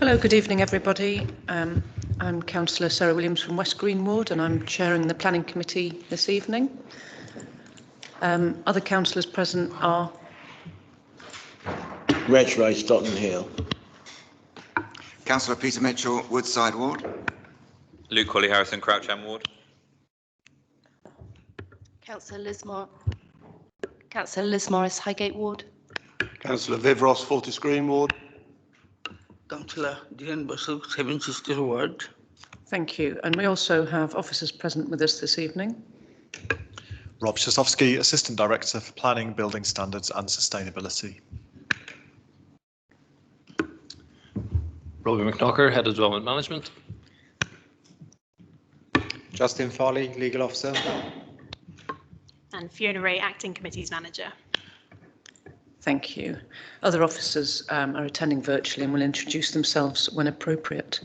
Hello, good evening everybody. I'm Councillor Sarah Williams from West Green Ward and I'm chairing the Planning Committee this evening. Other councillors present are Reg Rice, Tottenham Hill. Councillor Peter Mitchell, Woodside Ward. Luke Colley Harrison, Crouch End Ward. Councillor Liz Morris, Highgate Ward. Councillor Viv Ross, Fortis Green Ward. Councillor Diane Bussell, Seven Sisters Ward. Thank you. And we also have officers present with us this evening. Rob Szosowski, Assistant Director for Planning, Building Standards and Sustainability. Robbie McKnocker, Head of Development Management. Justin Farley, Legal Officer. And Fiona Ray, Acting Committees Manager. Thank you. Other officers are attending virtually and will introduce themselves when appropriate.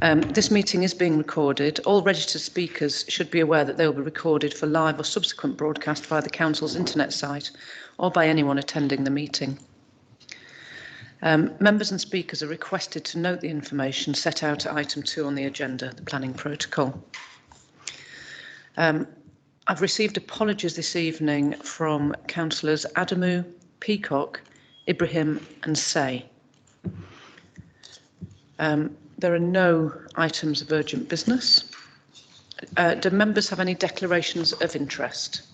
This meeting is being recorded. All registered speakers should be aware that they will be recorded for live or subsequent broadcast via the Council's internet site or by anyone attending the meeting. Members and speakers are requested to note the information set out at item 2 on the agenda, the planning protocol. I've received apologies this evening from Councillors Adamu, Peacock, Ibrahim and Say. There are no items of urgent business. Do members have any declarations of interest?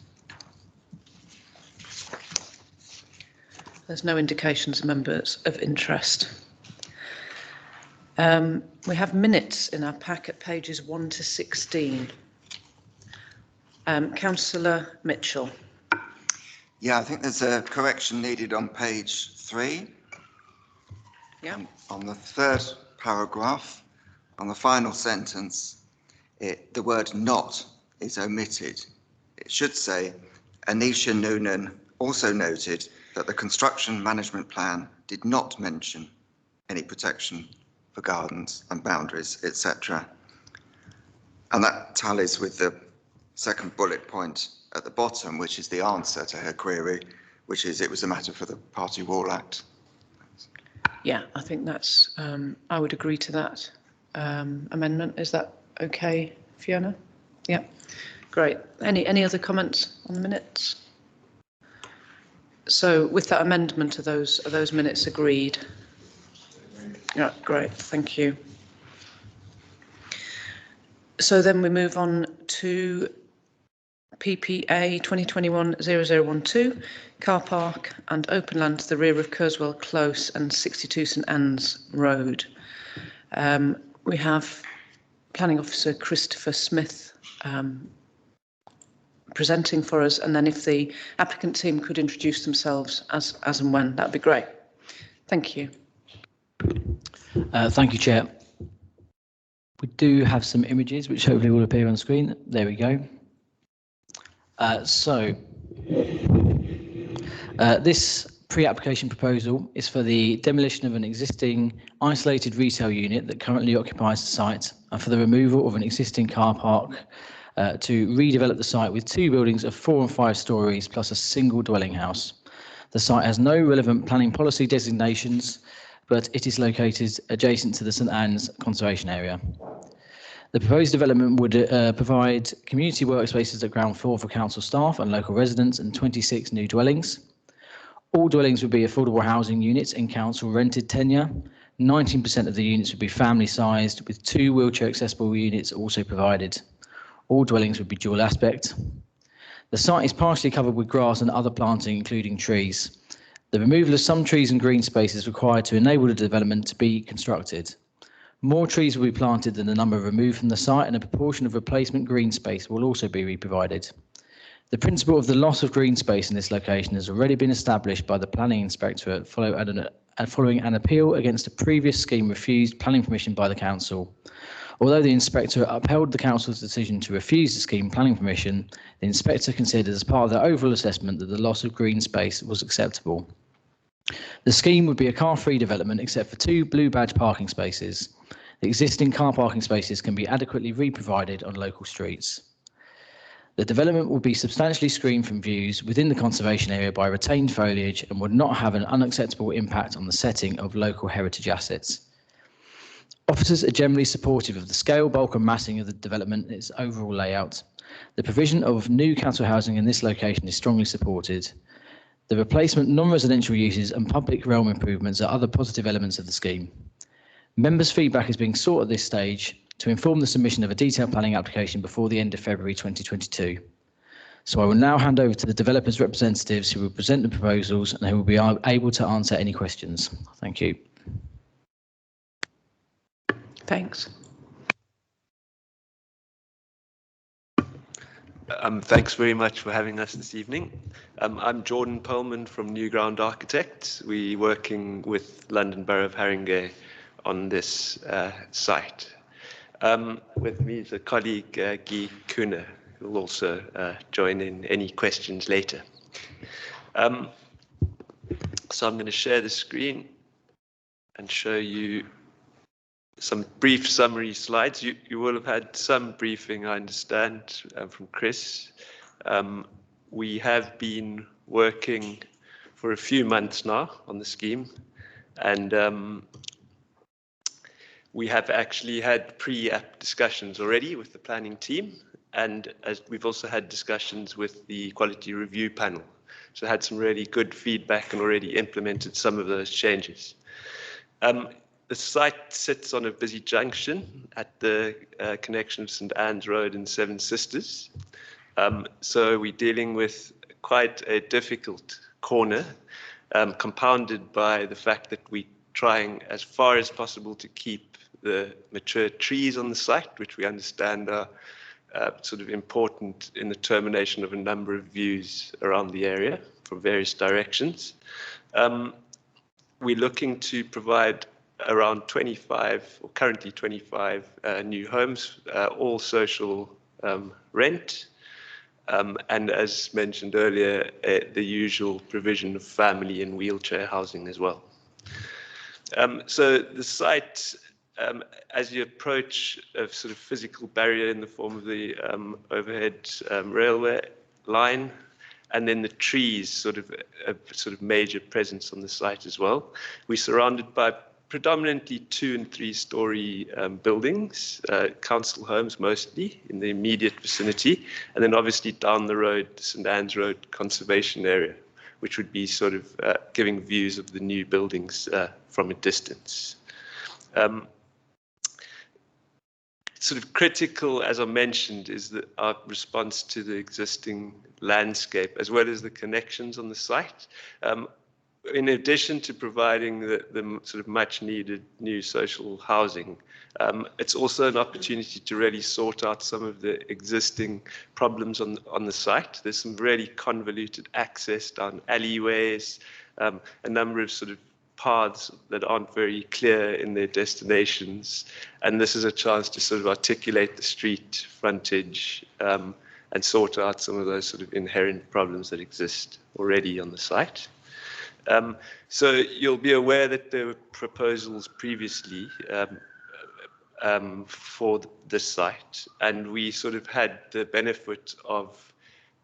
There's no indications of members of interest. We have minutes in our pack at pages 1 to 16. Councillor Mitchell. Yeah, I think there's a correction needed on page 3. Yeah. On the third paragraph, on the final sentence, the word not is omitted. It should say, Anisha Noonan also noted that the construction management plan did not mention any protection for gardens and boundaries, etc. And that tallies with the second bullet point at the bottom, which is the answer to her query, which is it was a matter for the Party Wall Act. Yeah, I think that's, I would agree to that amendment. Is that okay, Fiona? Yeah, great. Any other comments on the minutes? So with that amendment, are those minutes agreed? Yeah, great, thank you. So then we move on to PPA 2021-0012, car park and open land to the rear of Kurzweil Close and 62 St Anne's Road. We have Planning Officer Christopher Smith presenting for us, and then if the applicant team could introduce themselves as and when, that'd be great. Thank you. Thank you, Chair. We do have some images which hopefully will appear on screen. There we go. This pre-application proposal is for the demolition of an existing isolated retail unit that currently occupies the site and for the removal of an existing car park to redevelop the site with 2 buildings of 4 and 5 stories plus a single dwelling house. The site has no relevant planning policy designations, but it is located adjacent to the St Anne's Conservation Area. The proposed development would provide community workspaces at ground floor for council staff and local residents and 26 new dwellings. All dwellings would be affordable housing units in council rented tenure. 19% of the units would be family sized with 2 wheelchair accessible units also provided. All dwellings would be dual aspect. The site is partially covered with grass and other planting including trees. The removal of some trees and green space is required to enable the development to be constructed. More trees will be planted than the number removed from the site, and a proportion of replacement green space will also be re-provided. The principle of the loss of green space in this location has already been established by the planning inspectorate following an appeal against a previous scheme refused planning permission by the council. Although the inspector upheld the council's decision to refuse the scheme planning permission, the inspector considered as part of their overall assessment that the loss of green space was acceptable. The scheme would be a car-free development except for 2 blue badge parking spaces. The existing car parking spaces can be adequately re-provided on local streets. The development will be substantially screened from views within the conservation area by retained foliage and would not have an unacceptable impact on the setting of local heritage assets. Officers are generally supportive of the scale, bulk and massing of the development and its overall layout. The provision of new council housing in this location is strongly supported. The replacement non-residential uses and public realm improvements are other positive elements of the scheme. Members' feedback is being sought at this stage to inform the submission of a detailed planning application before the end of February 2022. So I will now hand over to the developers' representatives who will present the proposals and who will be able to answer any questions. Thank you. Thanks. Thanks very much for having us this evening. I'm Jordan Perlman from Newground Architects. We're working with London Borough of Haringey on this site. With me is a colleague, Guy Kuhner, who will also join in any questions later. So I'm going to share the screen and show you some brief summary slides. You will have had some briefing, I understand, from Chris. We have been working for a few months now on the scheme, and we have actually had pre-app discussions already with the planning team, and as we've also had discussions with the quality review panel. So had some really good feedback and already implemented some of those changes. The site sits on a busy junction at the connection of St Anne's Road and Seven Sisters. So we're dealing with quite a difficult corner, compounded by the fact that we're trying as far as possible to keep the mature trees on the site, which we understand are sort of important in the termination of a number of views around the area from various directions. We're looking to provide around 25, or currently 25 new homes, all social rent, and as mentioned earlier, the usual provision of family and wheelchair housing as well. So the site, as you approach a sort of physical barrier in the form of the overhead railway line, and then the trees, sort of a major presence on the site as well. We're surrounded by predominantly 2- and 3-story buildings, council homes mostly in the immediate vicinity, and then obviously down the road, St Anne's Road conservation area, which would be sort of giving views of the new buildings from a distance. Sort of critical, as I mentioned, is our response to the existing landscape, as well as the connections on the site. In addition to providing the sort of much needed new social housing, it's also an opportunity to really sort out some of the existing problems on the site. There's some really convoluted access down alleyways, a number of sort of paths that aren't very clear in their destinations. And this is a chance to sort of articulate the street frontage and sort out some of those sort of inherent problems that exist already on the site. So you'll be aware that there were proposals previously for this site, and we sort of had the benefit of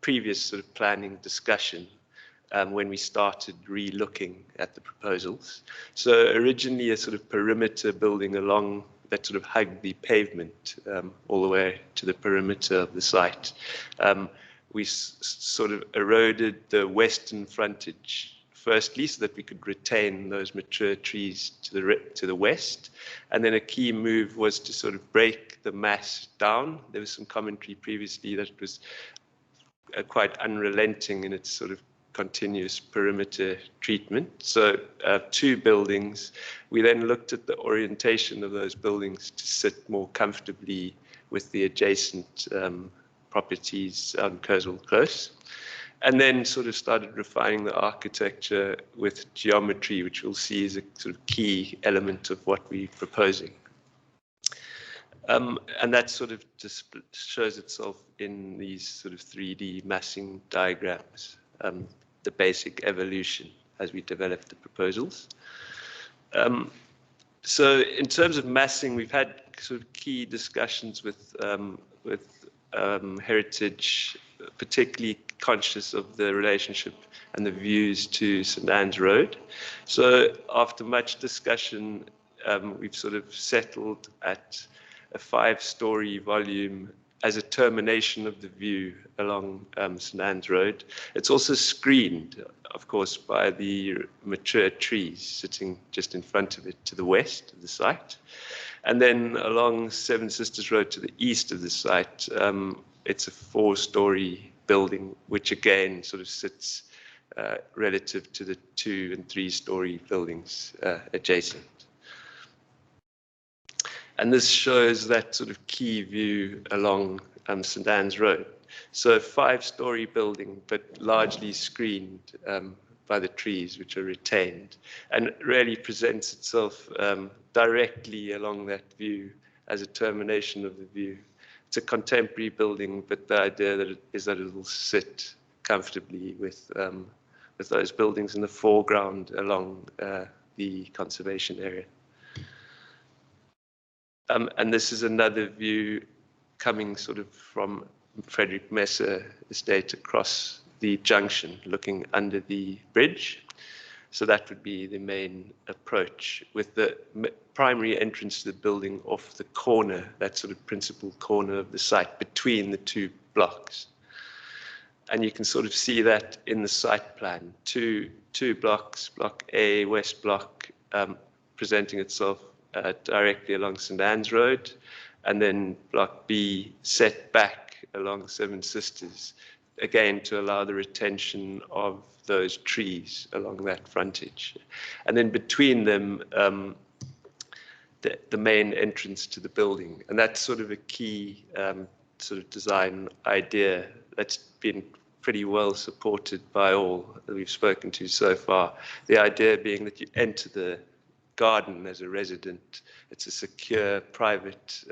previous sort of planning discussion when we started re-looking at the proposals. So originally a sort of perimeter building along that sort of hugged the pavement all the way to the perimeter of the site. We sort of eroded the western frontage firstly, so that we could retain those mature trees to the west. And then a key move was to sort of break the mass down. There was some commentary previously that it was quite unrelenting in its sort of continuous perimeter treatment. So 2 buildings. We then looked at the orientation of those buildings to sit more comfortably with the adjacent properties on Kurzweil Close. And then sort of started refining the architecture with geometry, which we'll see is a sort of key element of what we're proposing. And that sort of just shows itself in these sort of 3D massing diagrams, the basic evolution as we develop the proposals. So in terms of massing, we've had sort of key discussions with Heritage, particularly conscious of the relationship and the views to St Anne's Road. So after much discussion, we've sort of settled at a 5-story volume as a termination of the view along St Anne's Road. It's also screened, of course, by the mature trees sitting just in front of it to the west of the site. And then along Seven Sisters Road to the east of the site, it's a 4-story building, which again sort of sits relative to the 2- and 3-story buildings adjacent. And this shows that sort of key view along St Anne's Road. So a 5-story building, but largely screened by the trees, which are retained, and really presents itself directly along that view as a termination of the view. It's a contemporary building, but the idea is that it will sit comfortably with those buildings in the foreground along the conservation area. And this is another view coming sort of from Frederick Messer Estate across the junction, looking under the bridge. So that would be the main approach, with the primary entrance to the building off the corner, that sort of principal corner of the site between the 2 blocks. And you can sort of see that in the site plan. Two blocks, Block A, West Block, presenting itself directly along St Anne's Road, and then Block B set back along Seven Sisters, again to allow the retention of those trees along that frontage. And then between them, the main entrance to the building. And that's sort of a key sort of design idea that's been pretty well supported by all that we've spoken to so far. The idea being that you enter the garden as a resident. It's a secure, private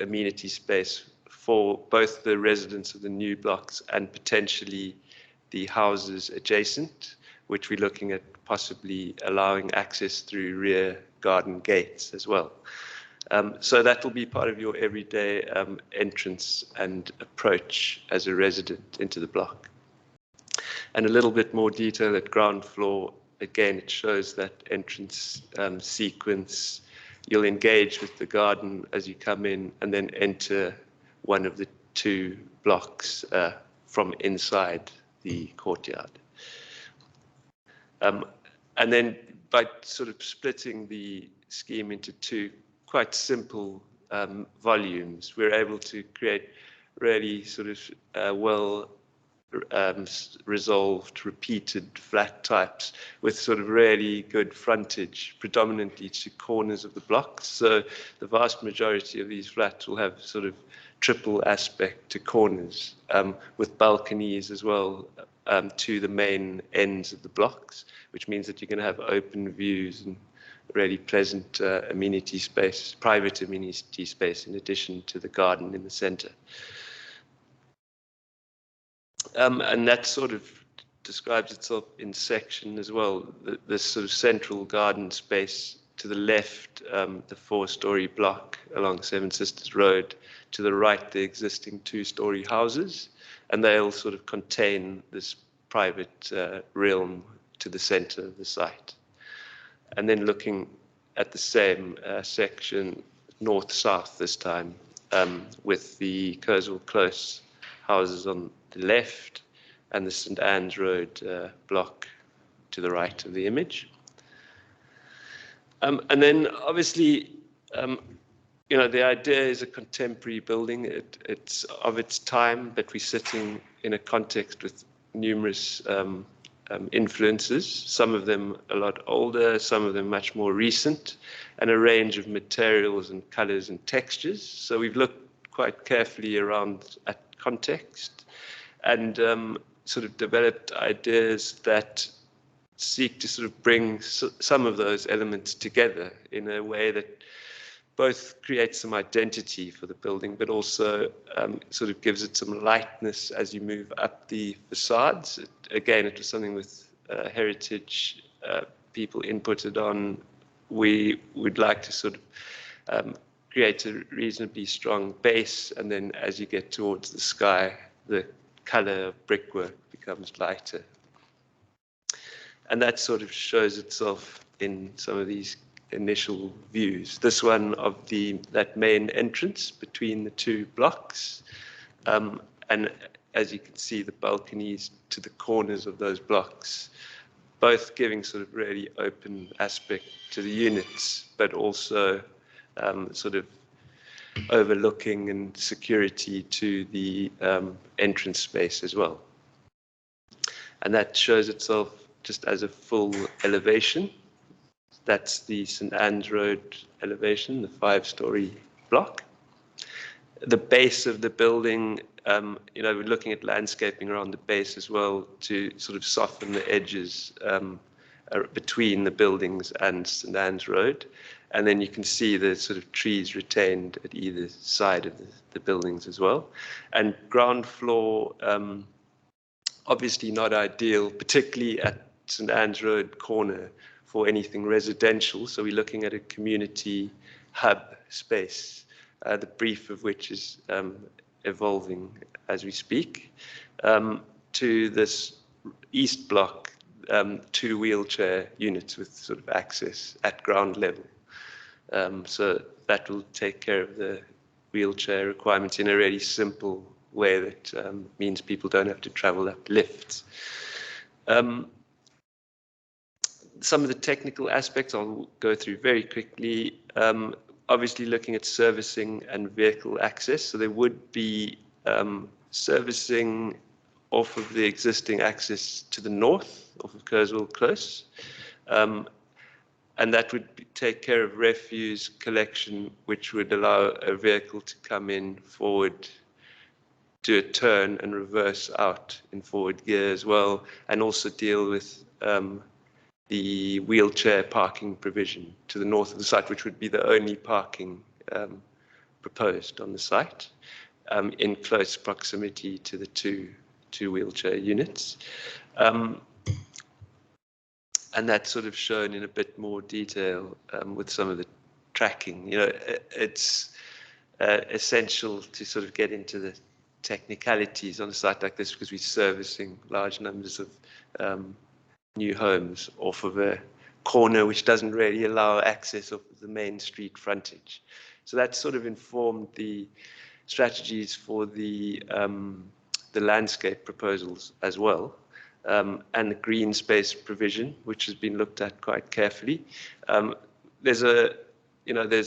amenity space for both the residents of the new blocks and potentially the houses adjacent, which we're looking at possibly allowing access through rear garden gates as well. So that will be part of your everyday entrance and approach as a resident into the block. And a little bit more detail at ground floor. Again, it shows that entrance sequence. You'll engage with the garden as you come in and then enter one of the 2 blocks from inside the courtyard. And then by sort of splitting the scheme into 2 quite simple volumes, we're able to create really sort of well resolved, repeated flat types with sort of really good frontage, predominantly to corners of the blocks. So the vast majority of these flats will have sort of triple aspect to corners, with balconies as well to the main ends of the blocks, which means that you're going to have open views and really pleasant amenity space, private amenity space, in addition to the garden in the center. And that sort of describes itself in section as well. This sort of central garden space to the left, the 4-story block along Seven Sisters Road, to the right, the existing 2-story houses, and they'll sort of contain this private realm to the center of the site. And then looking at the same section, north-south this time, with the Kurzweil Close houses on the left and the St Anne's Road block to the right of the image. And then obviously, you know, the idea is a contemporary building. It's of its time, but we're sitting in a context with numerous influences, some of them a lot older, some of them much more recent, and a range of materials and colors and textures. So we've looked quite carefully around at context and sort of developed ideas that seek to sort of bring some of those elements together in a way that both creates some identity for the building, but also sort of gives it some lightness as you move up the facades. Again, it was something with heritage people inputted on. We would like to sort of create a reasonably strong base, and then as you get towards the sky, the color of brickwork becomes lighter. And that sort of shows itself in some of these initial views. This one of that main entrance between the two blocks, and as you can see, the balconies to the corners of those blocks, both giving sort of really open aspect to the units, but also sort of overlooking and security to the entrance space as well. And that shows itself just as a full elevation. That's the St. Anne's Road elevation, the 5-story block. The base of the building, we're looking at landscaping around the base as well to sort of soften the edges between the buildings and St. Anne's Road. And then you can see the sort of trees retained at either side of the buildings as well. And ground floor, obviously not ideal, particularly at St. Anne's Road corner for anything residential. So we're looking at a community hub space, the brief of which is evolving as we speak, to this east block, 2 wheelchair units with sort of access at ground level. So that will take care of the wheelchair requirements in a really simple way that means people don't have to travel up lifts. Some of the technical aspects I'll go through very quickly. Obviously looking at servicing and vehicle access. So there would be servicing off of the existing access to the north, off of Kurzweil Close. And that would take care of refuse collection, which would allow a vehicle to come in forward, do a turn and reverse out in forward gear as well, and also deal with the wheelchair parking provision to the north of the site, which would be the only parking proposed on the site, in close proximity to the two wheelchair units. And that's sort of shown in a bit more detail with some of the tracking. It's essential to sort of get into the technicalities on a site like this because we're servicing large numbers of new homes off of a corner which doesn't really allow access of the main street frontage. So that sort of informed the strategies for the landscape proposals as well. And the green space provision, which has been looked at quite carefully. There's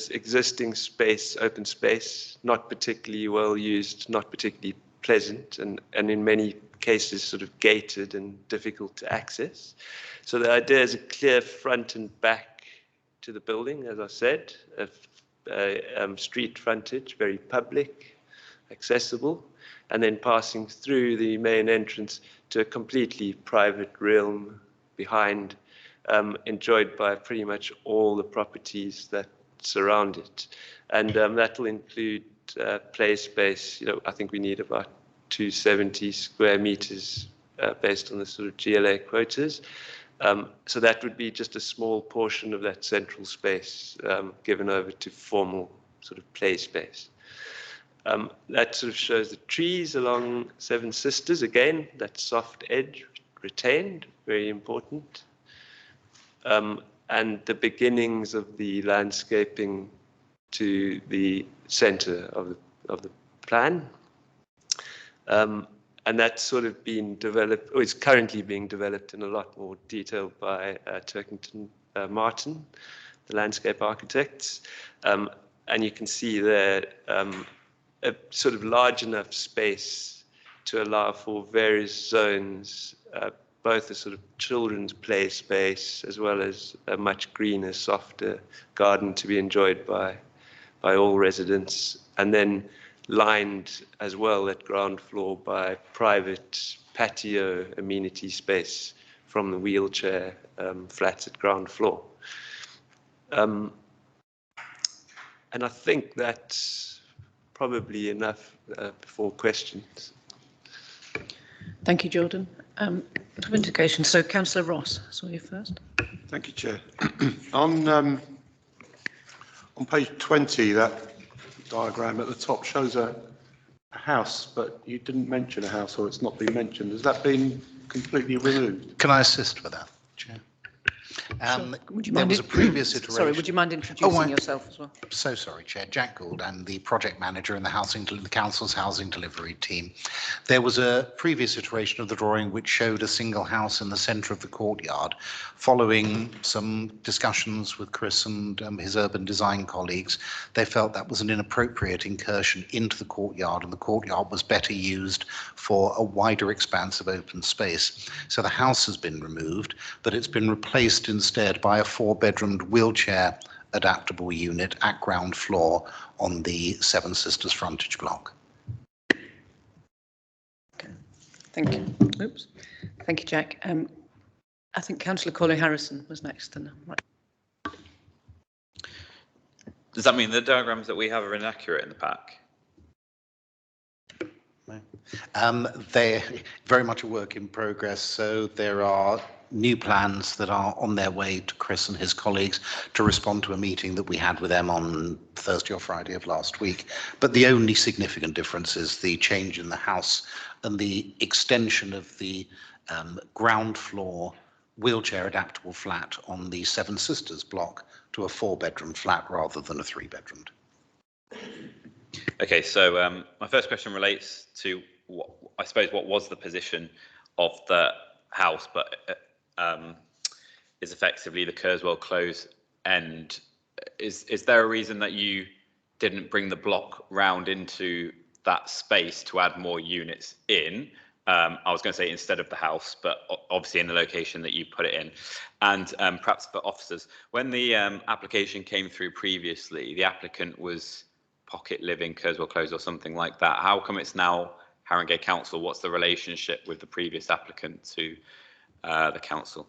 existing space, open space, not particularly well used, not particularly pleasant, and in many cases sort of gated and difficult to access. So the idea is a clear front and back to the building, as I said, street frontage, very public, accessible, and then passing through the main entrance to a completely private realm behind, enjoyed by pretty much all the properties that surround it. And that will include play space. I think we need about 270 square meters based on the sort of GLA quotas. So that would be just a small portion of that central space given over to formal sort of play space. That sort of shows the trees along Seven Sisters. Again, that soft edge retained, very important. And the beginnings of the landscaping to the center of the plan. And that's sort of been developed, or is currently being developed in a lot more detail by Turkington Martin, the landscape architects. And you can see there a sort of large enough space to allow for various zones, both a sort of children's play space as well as a much greener, softer garden to be enjoyed by all residents, and then lined as well at ground floor by private patio amenity space from the wheelchair flats at ground floor. And I think that's probably enough before questions. Thank you, Jordan. Indication. So, Councillor Ross, I saw you first. Thank you, Chair. On page 20, that diagram at the top shows a house, but you didn't mention a house, or it's not been mentioned. Has that been completely removed? Can I assist with that, Chair? Would you There mind was a previous iteration. Sorry, would you mind introducing I- yourself as well? So sorry, Chair. Jack Gould. I'm the project manager in the council's housing delivery team. There was a previous iteration of the drawing which showed a single house in the centre of the courtyard. Following some discussions with Chris and his urban design colleagues, they felt that was an inappropriate incursion into the courtyard, and the courtyard was better used for a wider expanse of open space. So the house has been removed, but it's been replaced instead by a 4-bedroomed wheelchair adaptable unit at ground floor on the Seven Sisters frontage block. Okay, thank you. Oops, thank you, Jack. I think Councillor Corley-Harrison was next. Right. Does that mean the diagrams that we have are inaccurate in the pack? They're very much a work in progress, so there are new plans that are on their way to Chris and his colleagues to respond to a meeting that we had with them on Thursday or Friday of last week. But the only significant difference is the change in the house and the extension of the ground floor wheelchair adaptable flat on the Seven Sisters block to a 4-bedroom flat rather than a 3-bedroomed. Okay, so my first question relates to what was the position of the house, but is effectively the Kurzweil close end. Is there a reason that you didn't bring the block round into that space to add more units in? I was going to say instead of the house, but obviously in the location that you put it in. And perhaps for officers, when the application came through previously, the applicant was Pocket Living, Kurzweil Close or something like that. How come it's now Haringey Council? What's the relationship with the previous applicant to the council?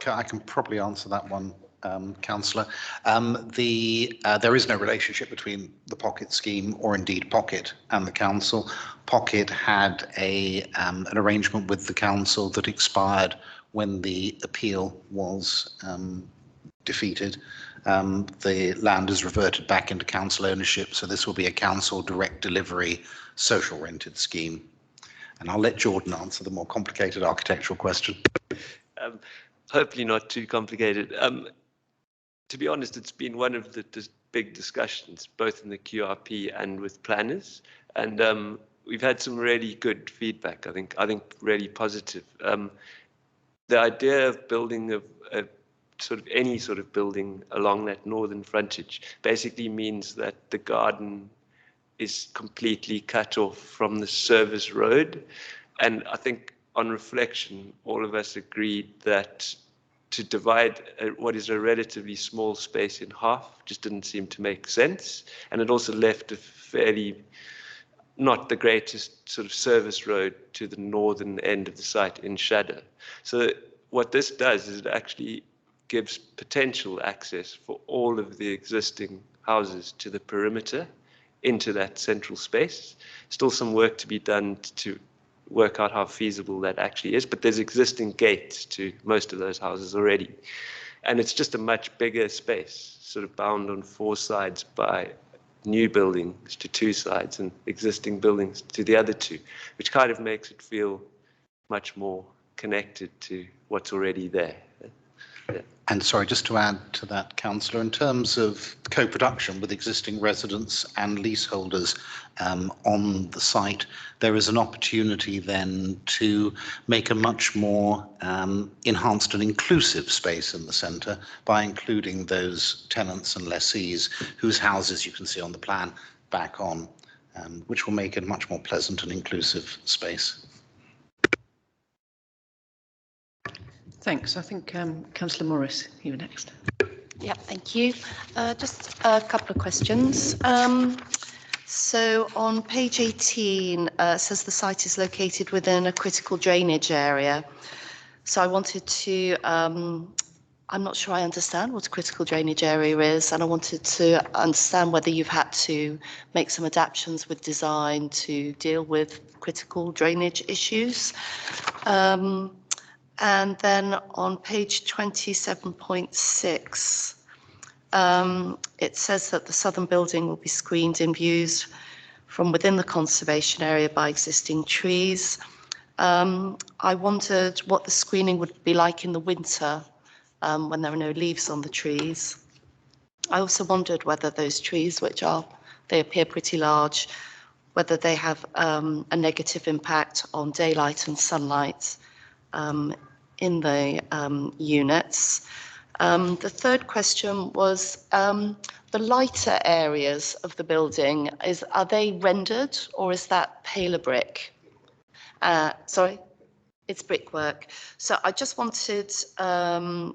I can probably answer that one, Councillor. There is no relationship between the Pocket scheme or indeed Pocket and the council. Pocket had an arrangement with the council that expired when the appeal was defeated. The land is reverted back into council ownership, so this will be a council direct delivery social rented scheme. And I'll let Jordan answer the more complicated architectural question. Hopefully not too complicated. To be honest, it's been one of the big discussions, both in the QRP and with planners, and we've had some really good feedback. I think really positive. The idea of building a sort of any sort of building along that northern frontage basically means that the garden is completely cut off from the service road, and I think on reflection, all of us agreed that to divide what is a relatively small space in half just didn't seem to make sense. And it also left a fairly, not the greatest sort of service road to the northern end of the site in shadow. So what this does is it actually gives potential access for all of the existing houses to the perimeter into that central space. Still some work to be done to work out how feasible that actually is, but there's existing gates to most of those houses already. And it's just a much bigger space, sort of bound on 4 sides by new buildings to 2 sides and existing buildings to the other 2, which kind of makes it feel much more connected to what's already there. Yeah. And sorry, just to add to that, Councillor, in terms of co-production with existing residents and leaseholders on the site, there is an opportunity then to make a much more enhanced and inclusive space in the centre by including those tenants and lessees whose houses you can see on the plan back on, which will make it a much more pleasant and inclusive space. Thanks. I think Councillor Morris, you were next. Yep, thank you. Just a couple of questions. So on page 18, it says the site is located within a critical drainage area. So I wanted to, I'm not sure I understand what a critical drainage area is, and I wanted to understand whether you've had to make some adaptations with design to deal with critical drainage issues. And then on page 27.6, it says that the southern building will be screened in views from within the conservation area by existing trees. I wondered what the screening would be like in the winter when there are no leaves on the trees. I also wondered whether those trees, they appear pretty large, whether they have a negative impact on daylight and sunlight in the units. The third question was the lighter areas of the building, are they rendered or is that paler brick? Sorry, it's brickwork. So I just wanted to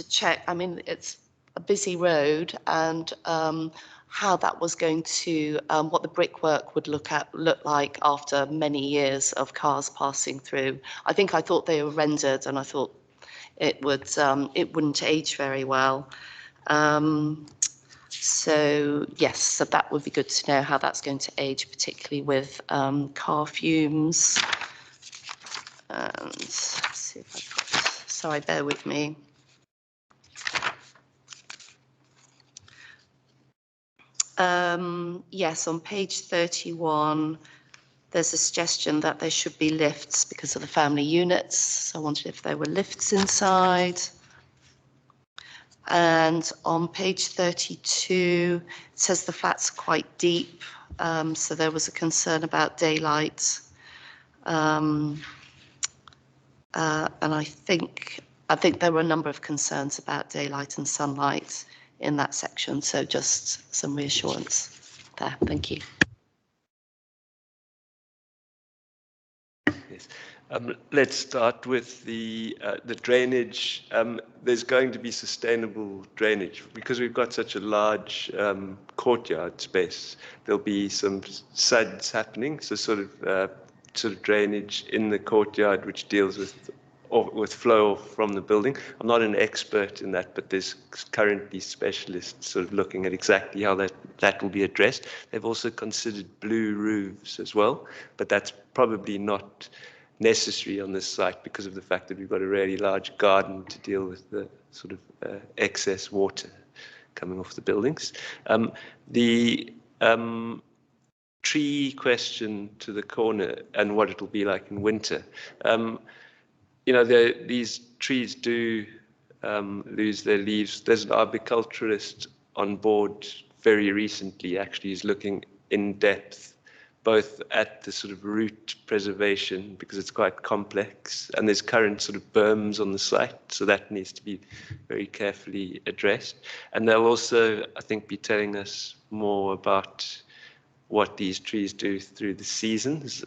check, I mean, it's a busy road, and how that was going to, what the brickwork would look like after many years of cars passing through. I thought they were rendered, and I thought it wouldn't age very well. So yes, so that would be good to know how that's going to age, particularly with car fumes. And let's see if I've got, sorry, bear with me. Yes, on page 31, there's a suggestion that there should be lifts because of the family units. So I wondered if there were lifts inside. And on page 32, it says the flats are quite deep. So there was a concern about daylight. And I think there were a number of concerns about daylight and sunlight in that section. So just some reassurance there. Thank you. Yes. Let's start with the drainage. There's going to be sustainable drainage because we've got such a large courtyard space. There'll be some suds happening, so sort of drainage in the courtyard, which deals with flow from the building. I'm not an expert in that, but there's currently specialists sort of looking at exactly how that will be addressed. They've also considered blue roofs as well, but that's probably not necessary on this site because of the fact that we've got a really large garden to deal with the sort of excess water coming off the buildings. The tree question to the corner and what it'll be like in winter. These trees do lose their leaves. There's an arboriculturist on board very recently, actually, is looking in depth, both at the sort of root preservation, because it's quite complex, and there's current sort of berms on the site, so that needs to be very carefully addressed. And they'll also, I think, be telling us more about what these trees do through the seasons.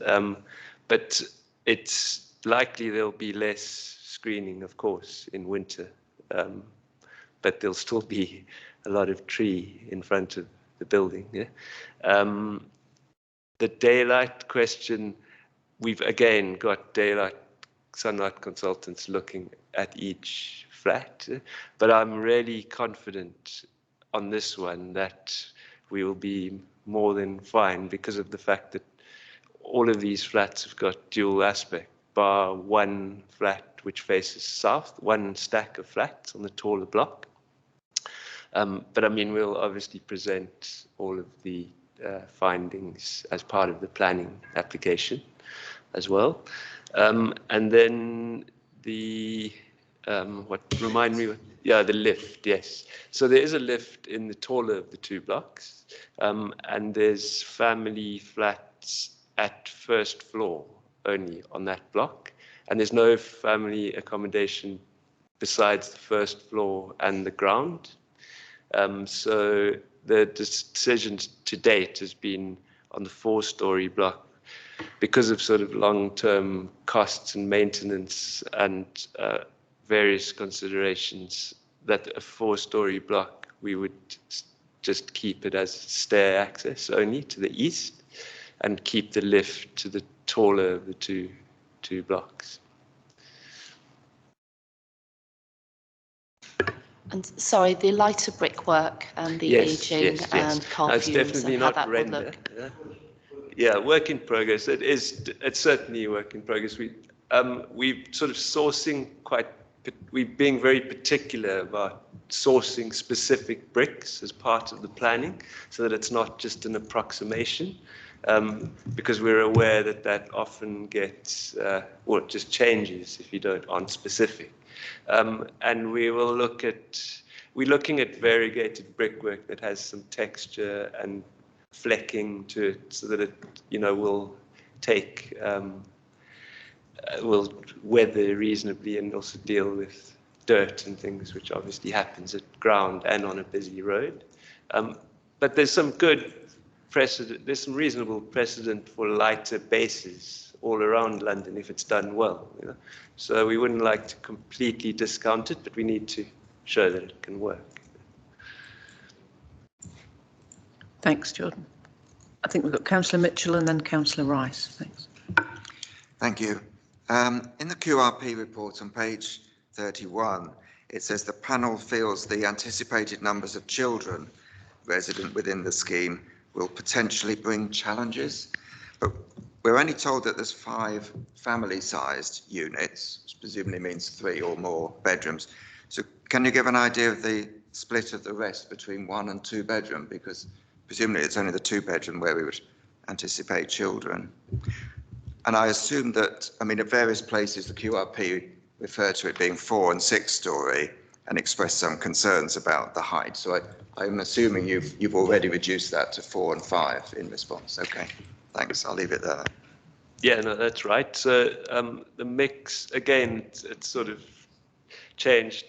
But it's likely there'll be less screening, of course, in winter, but there'll still be a lot of tree in front of the building. Yeah? The daylight question, we've again got sunlight consultants looking at each flat, but I'm really confident on this one that we will be more than fine because of the fact that all of these flats have got dual aspect, bar one flat which faces south, one stack of flats on the taller block. But I mean, we'll obviously present all of the findings as part of the planning application as well. And then the, the lift, yes. So there is a lift in the taller of the two blocks, and there's family flats at first floor only on that block, and there's no family accommodation besides the first floor and the ground. So the decision to date has been on the 4-story block because of sort of long-term costs and maintenance and various considerations, that a 4-story block, we would just keep it as stair access only to the east and keep the lift to the taller of the two blocks. And sorry, the lighter brickwork and the aging and car fumes. It's definitely not render. Yeah, work in progress. It's certainly a work in progress. We've sort of sourcing we're being very particular about sourcing specific bricks as part of the planning so that it's not just an approximation. because we're aware that that often gets, or it just changes if you aren't specific. And we will we're looking at variegated brickwork that has some texture and flecking to it so that it, will take, will weather reasonably and also deal with dirt and things, which obviously happens at ground and on a busy road. But there's some good precedent, there's some reasonable precedent for lighter bases all around London if it's done well. So we wouldn't like to completely discount it, but we need to show that it can work. Thanks, Jordan. I think we've got Councillor Mitchell and then Councillor Rice. Thanks. Thank you. In the QRP report on page 31, it says the panel feels the anticipated numbers of children resident within the scheme will potentially bring challenges, but we're only told that there's 5 family-sized units, which presumably means 3 or more bedrooms. So can you give an idea of the split of the rest between 1 and 2 bedroom? Because presumably it's only the 2 bedroom where we would anticipate children. And I assume that, at various places, the QRP refer to it being 4 and 6 story and express some concerns about the height. So I'm assuming you've already reduced that to 4 and 5 in response. Okay, thanks. I'll leave it there. Yeah, no, that's right. So the mix, again, it's sort of changed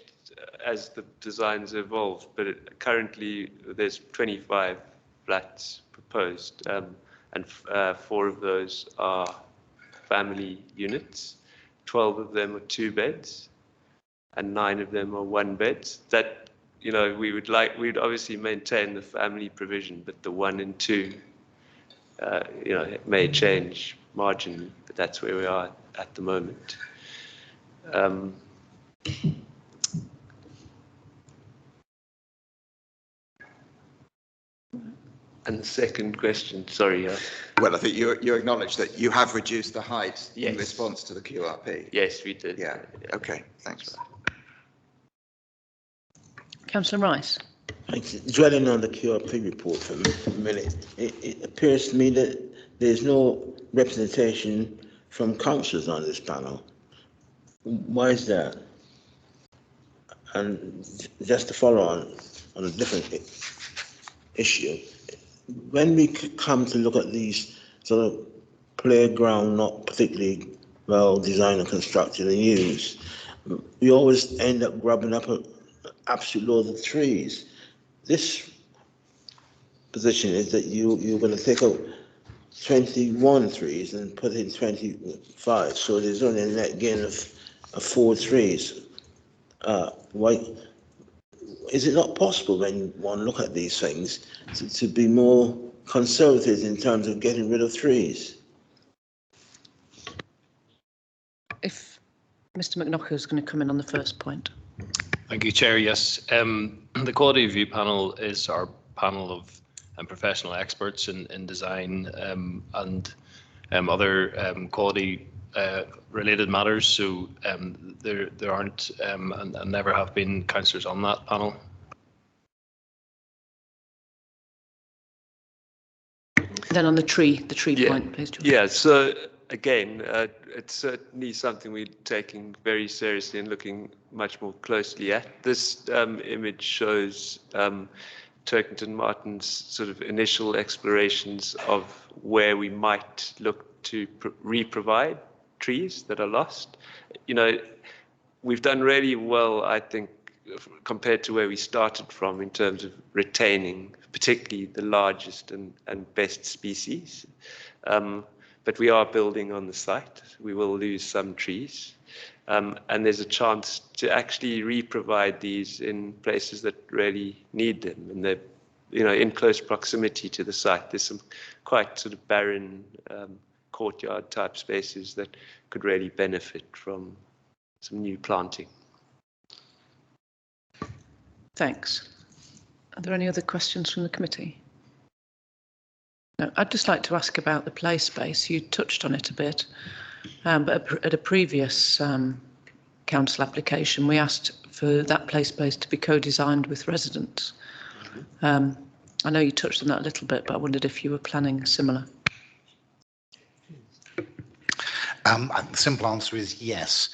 as the designs evolved, but currently there's 25 flats proposed, and 4 of those are family units. 12 of them are 2 beds, and 9 of them are 1 beds. That, we'd obviously maintain the family provision, but the 1 and 2, it may change marginally, but that's where we are at the moment. And the second question, sorry. Well, I think you acknowledge that you have reduced the height Yes. in response to the QRP. Yes, we did. Yeah. Okay. Thanks. Councillor Rice. Thanks. Dwelling on the QRP report for a minute, it appears to me that there's no representation from councillors on this panel. Why is that? And just to follow on a different issue, when we come to look at these sort of playground not particularly well designed and constructed and used, we always end up grubbing up an absolute load of trees. This position is that you're going to take out 21 trees and put in 25, so there's only a net gain of 4 trees. Why is it not possible when one look at these things to be more conservative in terms of getting rid of trees? If Mr. McKnocker is going to come in on the first point. Thank you, Chair. Yes, the Quality Review Panel is our panel of professional experts in design and other quality related matters. So there aren't and never have been councillors on that panel. Then on the tree point, please, George. Yeah, so again, it's certainly something we're taking very seriously and looking much more closely at. This image shows Turkington Martin's sort of initial explorations of where we might look to re-provide trees that are lost. We've done really well, I think, compared to where we started from in terms of retaining particularly the largest and best species. But we are building on the site. We will lose some trees. And there's a chance to actually re-provide these in places that really need them. And they're, in close proximity to the site. There's some quite sort of barren courtyard type spaces that could really benefit from some new planting. Thanks. Are there any other questions from the committee? No, I'd just like to ask about the play space. You touched on it a bit, but at a previous council application, we asked for that play space to be co-designed with residents. I know you touched on that a little bit, but I wondered if you were planning similar. The simple answer is yes.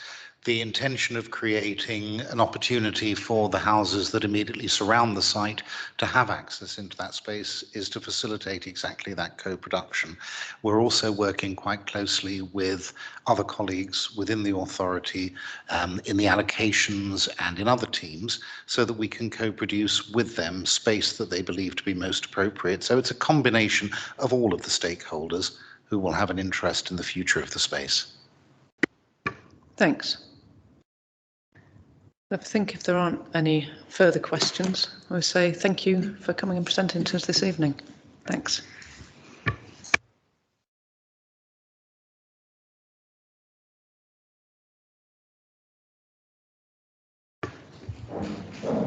The intention of creating an opportunity for the houses that immediately surround the site to have access into that space is to facilitate exactly that co-production. We're also working quite closely with other colleagues within the authority in the allocations and in other teams so that we can co-produce with them space that they believe to be most appropriate. So it's a combination of all of the stakeholders who will have an interest in the future of the space. Thanks. I think if there aren't any further questions, I would say thank you for coming and presenting to us this evening. Thanks.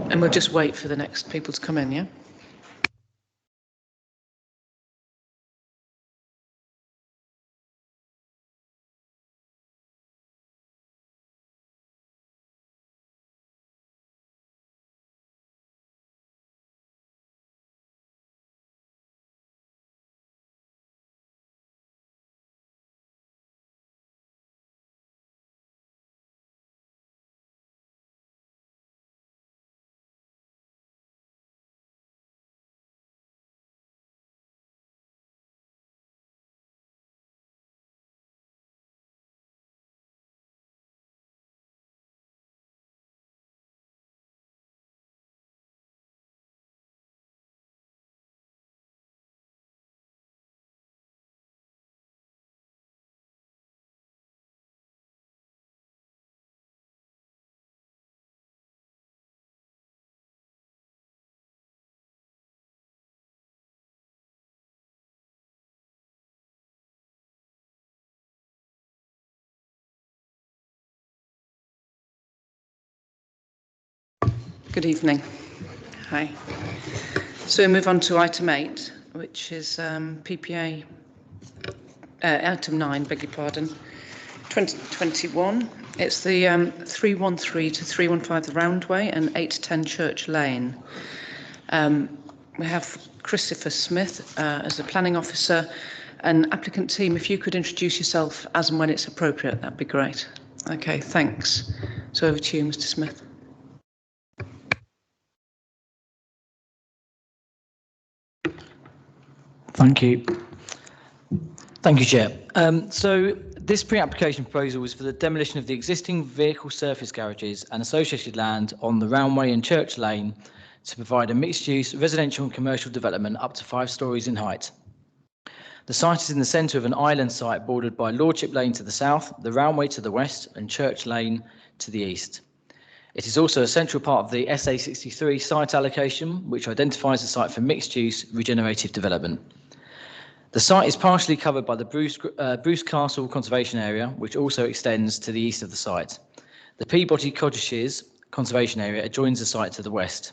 And we'll just wait for the next people to come in, yeah? Good evening. Hi. So we move on to item 8, which is PPA, item 9, beg your pardon, 2021. It's the 313 to 315 the Roundway and 810 Church Lane. We have Christopher Smith as the planning officer, and applicant team, if you could introduce yourself as and when it's appropriate, that'd be great. Okay, thanks. So over to you, Mr. Smith. Thank you. Thank you, Chair. So this pre-application proposal is for the demolition of the existing vehicle surface garages and associated land on the Roundway and Church Lane to provide a mixed-use residential and commercial development up to 5 stories in height. The site is in the centre of an island site bordered by Lordship Lane to the south, the Roundway to the west and Church Lane to the east. It is also a central part of the SA63 site allocation, which identifies the site for mixed-use regenerative development. The site is partially covered by the Bruce Castle Conservation Area, which also extends to the east of the site. The Peabody Cottages Conservation Area adjoins the site to the west.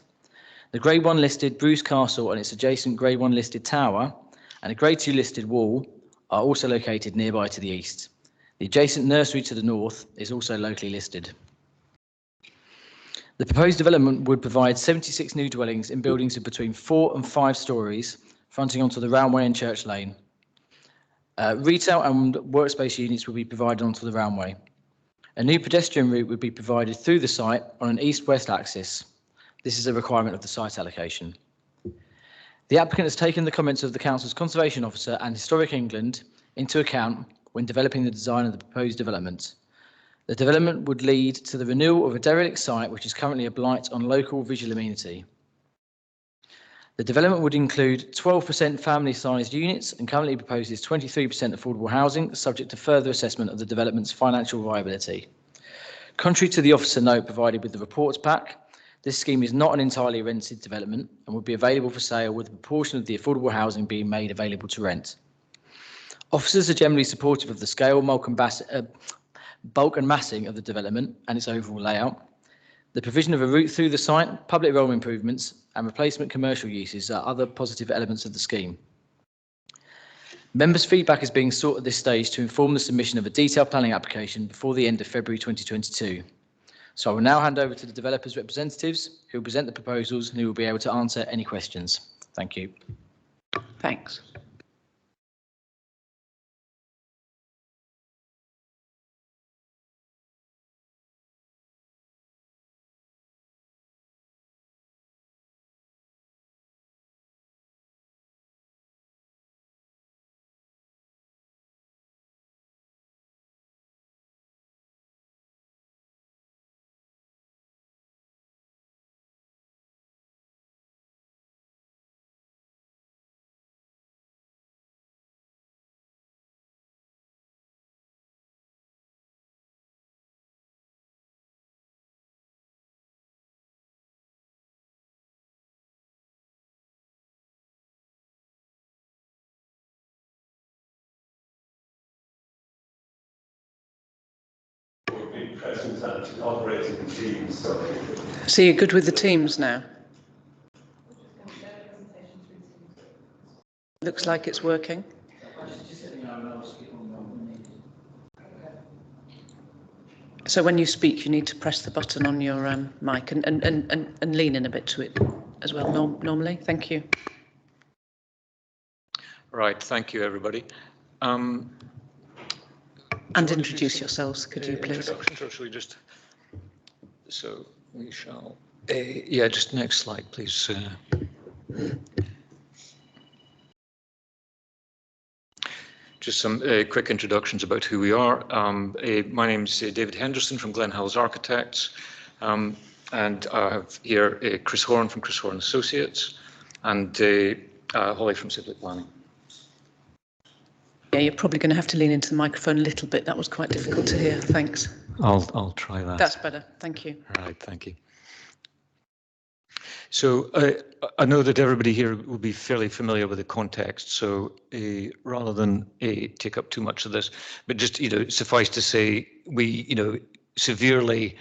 The Grade 1 listed Bruce Castle and its adjacent Grade 1 listed tower and a Grade 2 listed wall are also located nearby to the east. The adjacent nursery to the north is also locally listed. The proposed development would provide 76 new dwellings in buildings of between 4 and 5 stories, fronting onto the Roundway and Church Lane. Retail and workspace units will be provided onto the Roundway. A new pedestrian route would be provided through the site on an east-west axis. This is a requirement of the site allocation. The applicant has taken the comments of the Council's Conservation Officer and Historic England into account when developing the design of the proposed development. The development would lead to the renewal of a derelict site which is currently a blight on local visual amenity. The development would include 12% family-sized units and currently proposes 23% affordable housing, subject to further assessment of the development's financial viability. Contrary to the officer note provided with the reports pack, this scheme is not an entirely rented development and would be available for sale with a proportion of the affordable housing being made available to rent. Officers are generally supportive of the scale, bulk and massing of the development and its overall layout. The provision of a route through the site, public realm improvements and replacement commercial uses are other positive elements of the scheme. Members' feedback is being sought at this stage to inform the submission of a detailed planning application before the end of February 2022. So I will now hand over to the developers' representatives who will present the proposals and who will be able to answer any questions. Thank you. Thanks. questions and operating the teams. So you're good with the teams now? Looks like it's working. So when you speak, you need to press the button on your mic and lean in a bit to it as well, normally. Thank you. Right, thank you, everybody. And introduce yourselves, could you please? Introductions, or should we just... So we shall... yeah, just next slide, please. Just some quick introductions about who we are. My name's David Henderson from Glen Hills Architects, and I have here Chris Horn from Chris Horn Associates, and Holly from Civic Planning. Yeah, you're probably going to have to lean into the microphone a little bit. That was quite difficult to hear. Thanks. I'll try that. That's better. Thank you. All right, thank you. So I know that everybody here will be fairly familiar with the context. So rather than take up too much of this, but just suffice to say, we severely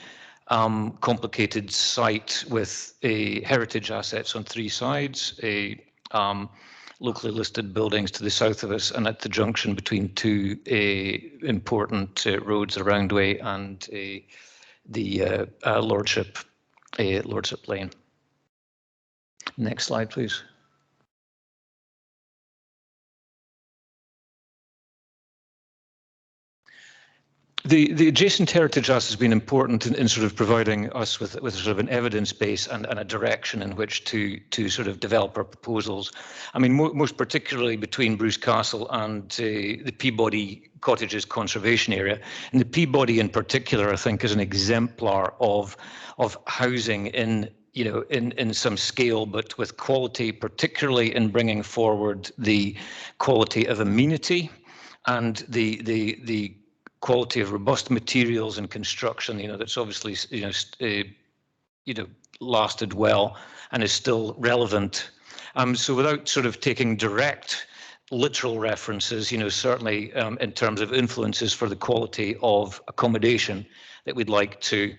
complicated site with heritage assets on three sides. Locally listed buildings to the south of us, and at the junction between two important roads, the Roundway and the Lordship Lane. Next slide, please. The adjacent heritage house has been important in sort of providing us with sort of an evidence base and a direction in which to sort of develop our proposals. I mean, most particularly between Bruce Castle and the Peabody Cottages Conservation Area. And the Peabody in particular, I think, is an exemplar of housing in some scale, but with quality, particularly in bringing forward the quality of amenity and the quality of robust materials and construction, that's obviously, lasted well and is still relevant. So without sort of taking direct literal references, certainly in terms of influences for the quality of accommodation that we'd like to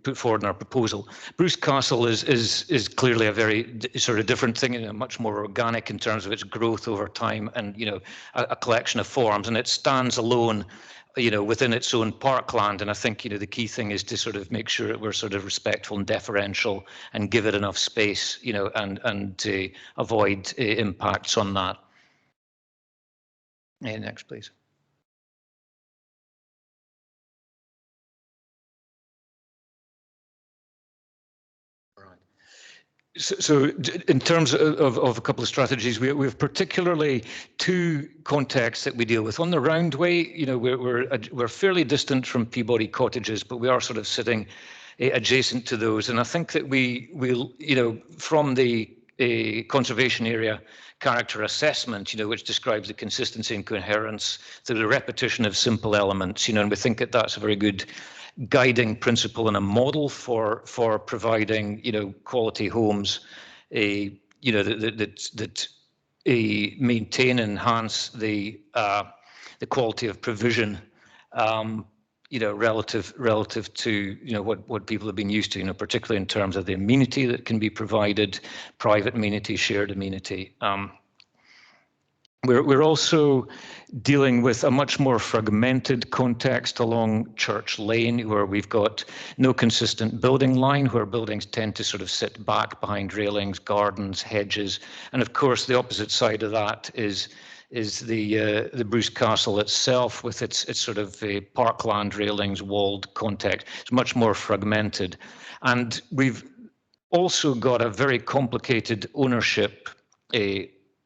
put forward in our proposal. Bruce Castle is clearly a very sort of different thing, much more organic in terms of its growth over time, and a collection of forms, and it stands alone, within its own parkland. And I think the key thing is to sort of make sure that we're sort of respectful and deferential and give it enough space, and avoid impacts on that. Next, please. So in terms of a couple of strategies, we have particularly two contexts that we deal with. On the Roundway, we're fairly distant from Peabody Cottages, but we are sort of sitting adjacent to those. And I think that we will, from the conservation area character assessment, which describes the consistency and coherence through the repetition of simple elements, and we think that that's a very good guiding principle and a model for providing quality homes that maintain and enhance the quality of provision relative to what people have been used to, particularly in terms of the amenity that can be provided, private amenity, shared amenity. We're also dealing with a much more fragmented context along Church Lane, where we've got no consistent building line, where buildings tend to sort of sit back behind railings, gardens, hedges. And of course, the opposite side of that is the Bruce Castle itself, with its sort of parkland railings, walled context. It's much more fragmented. And we've also got a very complicated ownership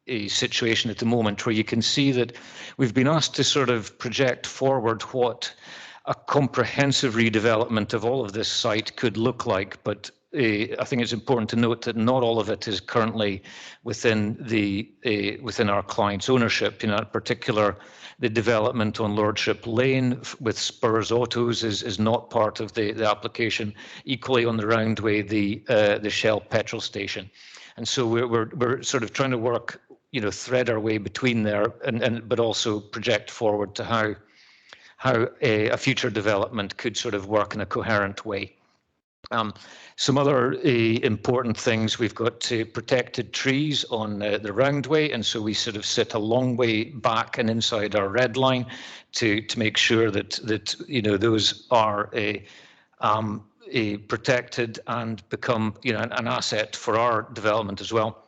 a situation at the moment, where you can see that we've been asked to sort of project forward what a comprehensive redevelopment of all of this site could look like. But I think it's important to note that not all of it is currently within our client's ownership. In particular, the development on Lordship Lane with Spurs Autos is not part of the application. Equally on the Roundway, the Shell petrol station. And so we're sort of trying to work, thread our way between there, but also project forward to how a future development could sort of work in a coherent way. Some other important things, we've got protected trees on the roundway, and so we sort of sit a long way back and inside our red line to make sure that you know, those are protected and become, you know, an asset for our development as well.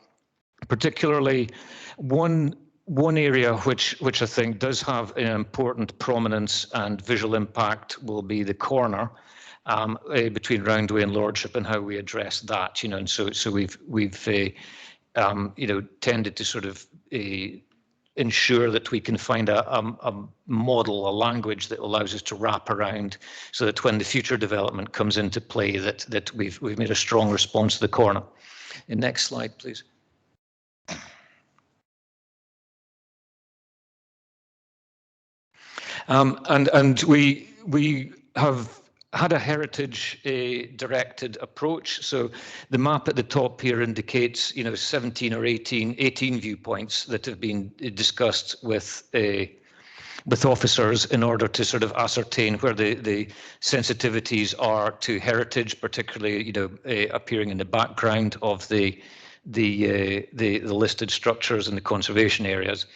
Particularly one area which I think does have an important prominence and visual impact will be the corner between Roundway and Lordship, and how we address that, you know. And so we've you know, tended to sort of ensure that we can find a model, a language that allows us to wrap around, so that when the future development comes into play, that we've made a strong response to the corner. Next slide, please. And we have had a heritage directed approach. So the map at the top here indicates, you know, 17 or 18 viewpoints that have been discussed with officers in order to sort of ascertain where the sensitivities are to heritage, particularly, you know, appearing in the background of the listed structures and the conservation areas.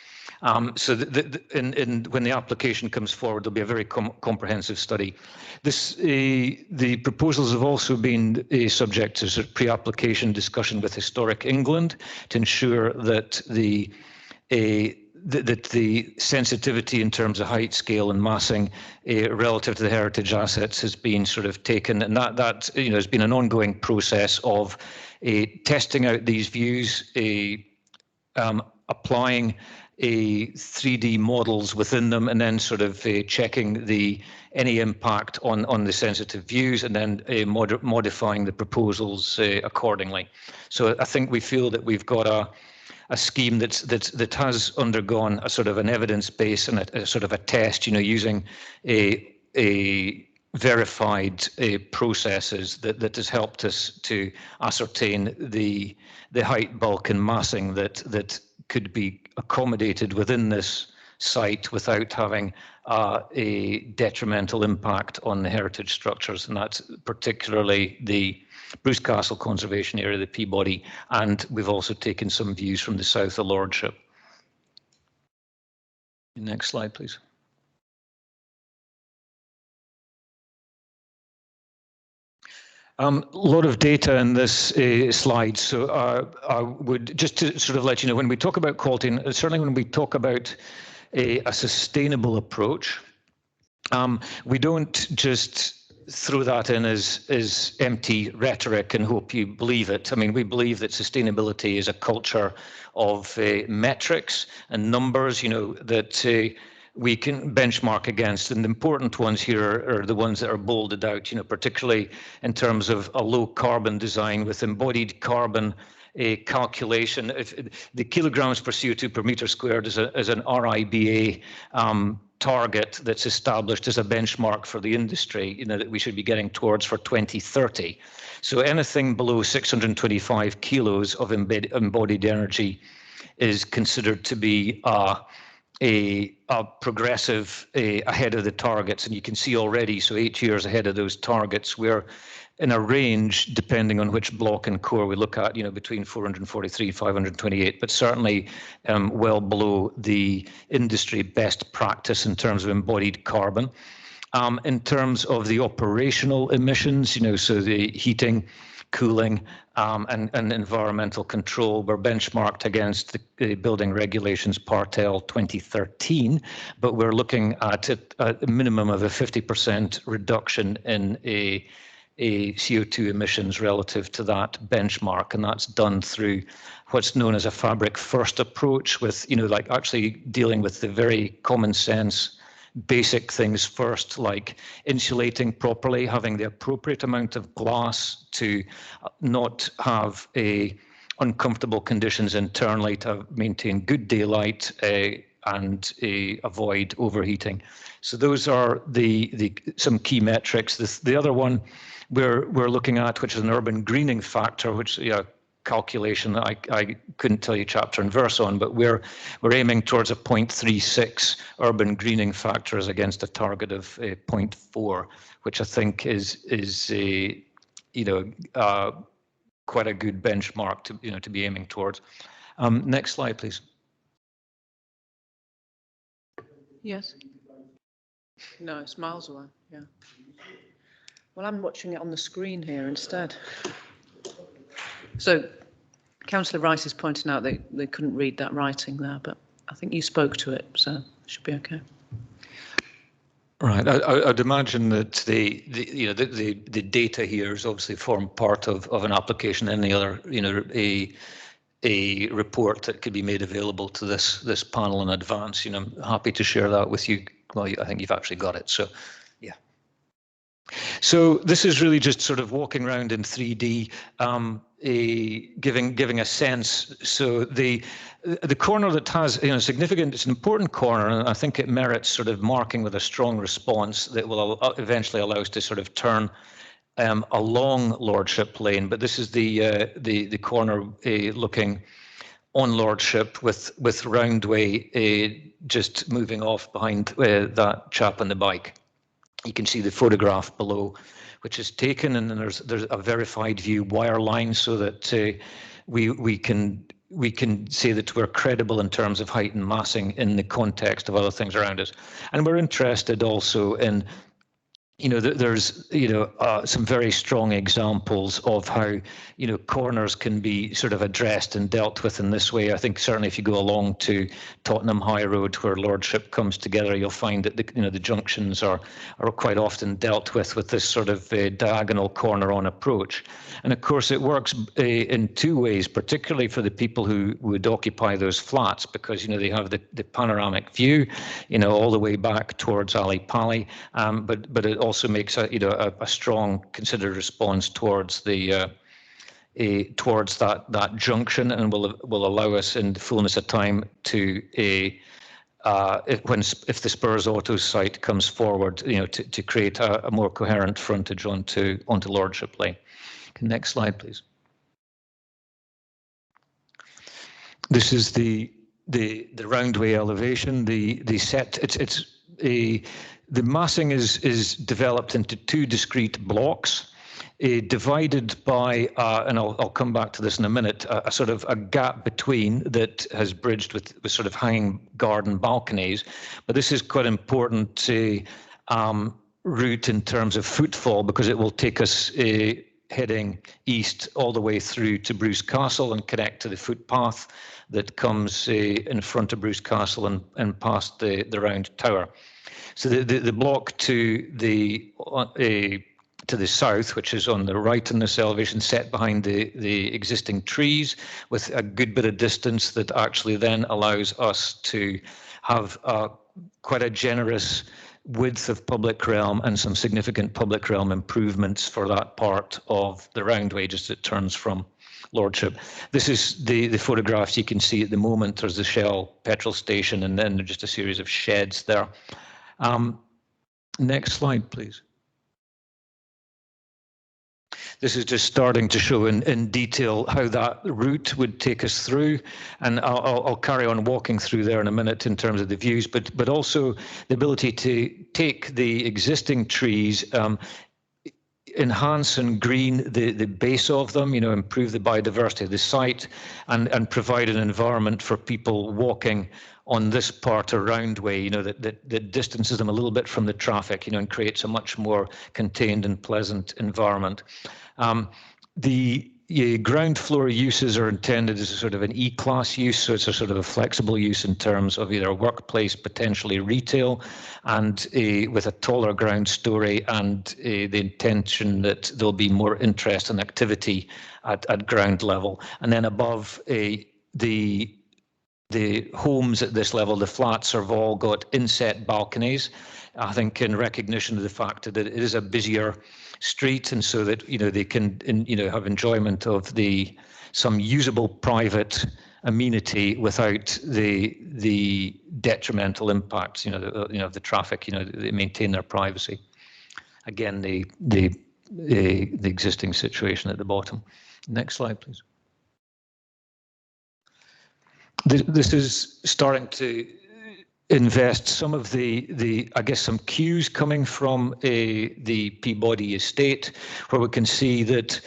So when the application comes forward, there'll be a very comprehensive study. The proposals have also been subject to sort of pre-application discussion with Historic England to ensure that the sensitivity in terms of height, scale, and massing relative to the heritage assets has been sort of taken, and that you know, has been an ongoing process of testing out these views, applying 3D models within them, and then sort of checking any impact on the sensitive views, and then modifying the proposals accordingly. So I think we feel that we've got a scheme that has undergone a sort of an evidence base and a sort of a test, you know, using a verified processes that has helped us to ascertain the height, bulk, and massing that could be accommodated within this site without having a detrimental impact on the heritage structures, and that's particularly the Bruce Castle Conservation Area, the Peabody, and we've also taken some views from the south of Lordship. Next slide, please. A lot of data in this slide, so I would just to sort of let you know, when we talk about quality, and certainly when we talk about a sustainable approach, we don't just throw that in as empty rhetoric and hope you believe it. I mean, we believe that sustainability is a culture of metrics and numbers, you know, that we can benchmark against, and the important ones here are the ones that are bolded out, you know, particularly in terms of a low carbon design with embodied carbon calculation. If the kilograms per CO2 per meter squared is an RIBA target that's established as a benchmark for the industry, you know, that we should be getting towards for 2030. So anything below 625 kilos of embodied energy is considered to be a progressive ahead of the targets, and you can see already, so 8 years ahead of those targets, we're in a range, depending on which block and core we look at, you know, between 443, 528, but certainly well below the industry best practice in terms of embodied carbon. In terms of the operational emissions, you know, so the heating, cooling, and environmental control were benchmarked against the building regulations Part L 2013, but we're looking at a minimum of a 50% reduction in a CO2 emissions relative to that benchmark, and that's done through what's known as a fabric first approach, with, you know, like actually dealing with the very common sense basic things first, like insulating properly, having the appropriate amount of glass to not have uncomfortable conditions internally, to maintain good daylight and avoid overheating. So those are some key metrics. The other one we're looking at, which is an urban greening factor, which calculation that I couldn't tell you chapter and verse on, but we're aiming towards a 0.36 urban greening factor as against a target of 0.4, which I think is quite a good benchmark to be aiming towards. Next slide, please. Yes. No, it's miles away. Yeah. Well, I'm watching it on the screen here instead. So, Councillor Rice is pointing out they couldn't read that writing there, but I think you spoke to it, so it should be okay. Right. I'd imagine that the data here is obviously form part of an application. Any other a report that could be made available to this panel in advance. I'm happy to share that with you. Well, I think you've actually got it. So, yeah. So this is really just sort of walking around in 3D, giving a sense. So the corner that has significant, it's an important corner, and I think it merits sort of marking with a strong response that will eventually allow us to sort of turn along Lordship Lane. But this is the corner looking on Lordship with Roundway just moving off behind that chap on the bike. You can see the photograph below, which is taken, and then there's a verified view wire line, so that we can say that we're credible in terms of height and massing in the context of other things around us. And we're interested also in, there's some very strong examples of how corners can be sort of addressed and dealt with in this way. I think certainly if you go along to Tottenham High Road, where Lordship comes together, you'll find that the junctions are quite often dealt with this sort of diagonal corner-on approach. And of course, it works in two ways, particularly for the people who would occupy those flats, because they have the panoramic view, all the way back towards Ali Pali, but it also makes a strong considered response towards the towards that junction, and will allow us in the fullness of time to if the Spurs Auto site comes forward, to create a more coherent frontage onto Lordship Lane. Next slide, please. This is the Roundway elevation. The set, the massing is developed into two discrete blocks, divided by, and I'll come back to this in a minute, a sort of a gap between that has bridged with sort of hanging garden balconies. But this is quite important route in terms of footfall, because it will take us heading east all the way through to Bruce Castle and connect to the footpath that comes in front of Bruce Castle and past the round tower. So the block to the south, which is on the right in this elevation, set behind the existing trees with a good bit of distance, that actually then allows us to have quite a generous width of public realm and some significant public realm improvements for that part of the Roundway just as it turns from Lordship. This is the photographs you can see at the moment. There's the Shell petrol station, and then there's just a series of sheds there. Next slide, please. This is just starting to show in detail how that route would take us through, and I'll carry on walking through there in a minute in terms of the views, but also the ability to take the existing trees, enhance and green the base of them, improve the biodiversity of the site, and provide an environment for people walking on this part of Roundway, that distances them a little bit from the traffic, and creates a much more contained and pleasant environment. The ground floor uses are intended as a sort of an E-class use, so it's a sort of a flexible use in terms of either workplace, potentially retail, and with a taller ground story, and the intention that there'll be more interest and activity at ground level. And then above, the homes at this level, the flats, have all got inset balconies, I think in recognition of the fact that it is a busier street, and so that they can have enjoyment of some usable private amenity without the detrimental impacts of the traffic. They maintain their privacy. Again, the existing situation at the bottom. Next slide, please. This is starting to invest some of the I guess some cues coming from the Peabody estate, where we can see that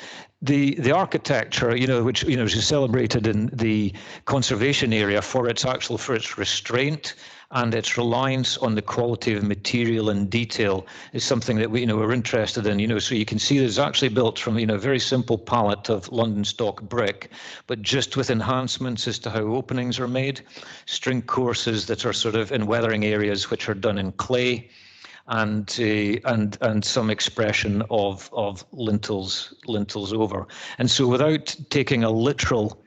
the architecture, which is celebrated in the conservation area for its restraint and its reliance on the quality of material and detail, is something that we're interested in. So you can see that it's actually built from a very simple palette of London stock brick, but just with enhancements as to how openings are made, string courses that are sort of in weathering areas which are done in clay, and some expression of lintels over. And so without taking a literal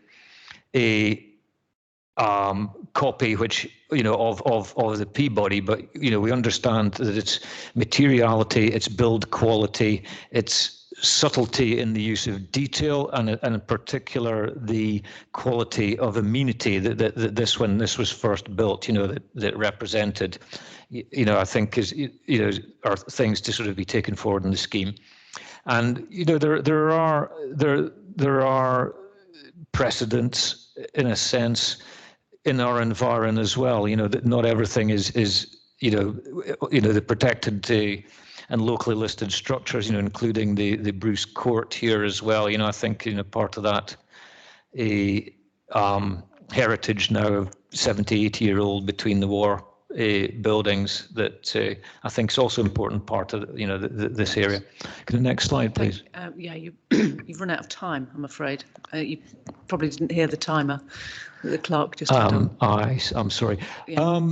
copy which of the Peabody, but we understand that its materiality, its build quality, its subtlety in the use of detail, and in particular the quality of amenity that this was first built, that represented, I think are things to sort of be taken forward in the scheme. And there are precedents in a sense in our environment as well, that not everything is the protected and locally listed structures, including the Bruce Court here as well. I think part of that heritage now of 70, 80-year-old between the war buildings that I think is also an important part of this area. Can the next slide, please? Yeah, you've run out of time, I'm afraid. You probably didn't hear the timer that the clerk just had on. I'm sorry. Yeah.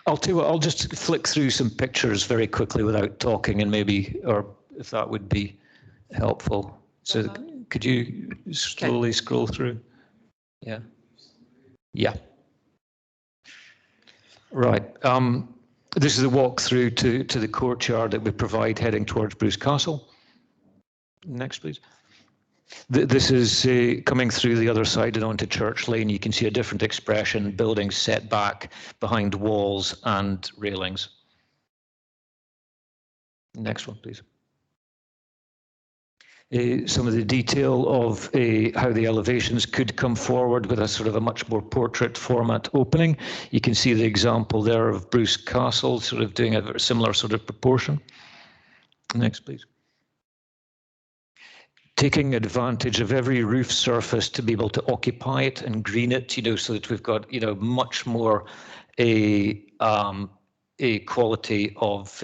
I'll tell you what, I'll just flick through some pictures very quickly without talking, and maybe, or if that would be helpful. So could you slowly scroll through? Yeah. Yeah. Right. This is a walk through to the courtyard that we provide heading towards Bruce Castle. Next, please. This is coming through the other side and onto Church Lane. You can see a different expression, buildings set back behind walls and railings. Next one, please. Some of the detail of how the elevations could come forward with a sort of a much more portrait format opening. You can see the example there of Bruce Castle sort of doing a very similar sort of proportion. Next, please. Taking advantage of every roof surface to be able to occupy it and green it, so that we've got, much more a quality of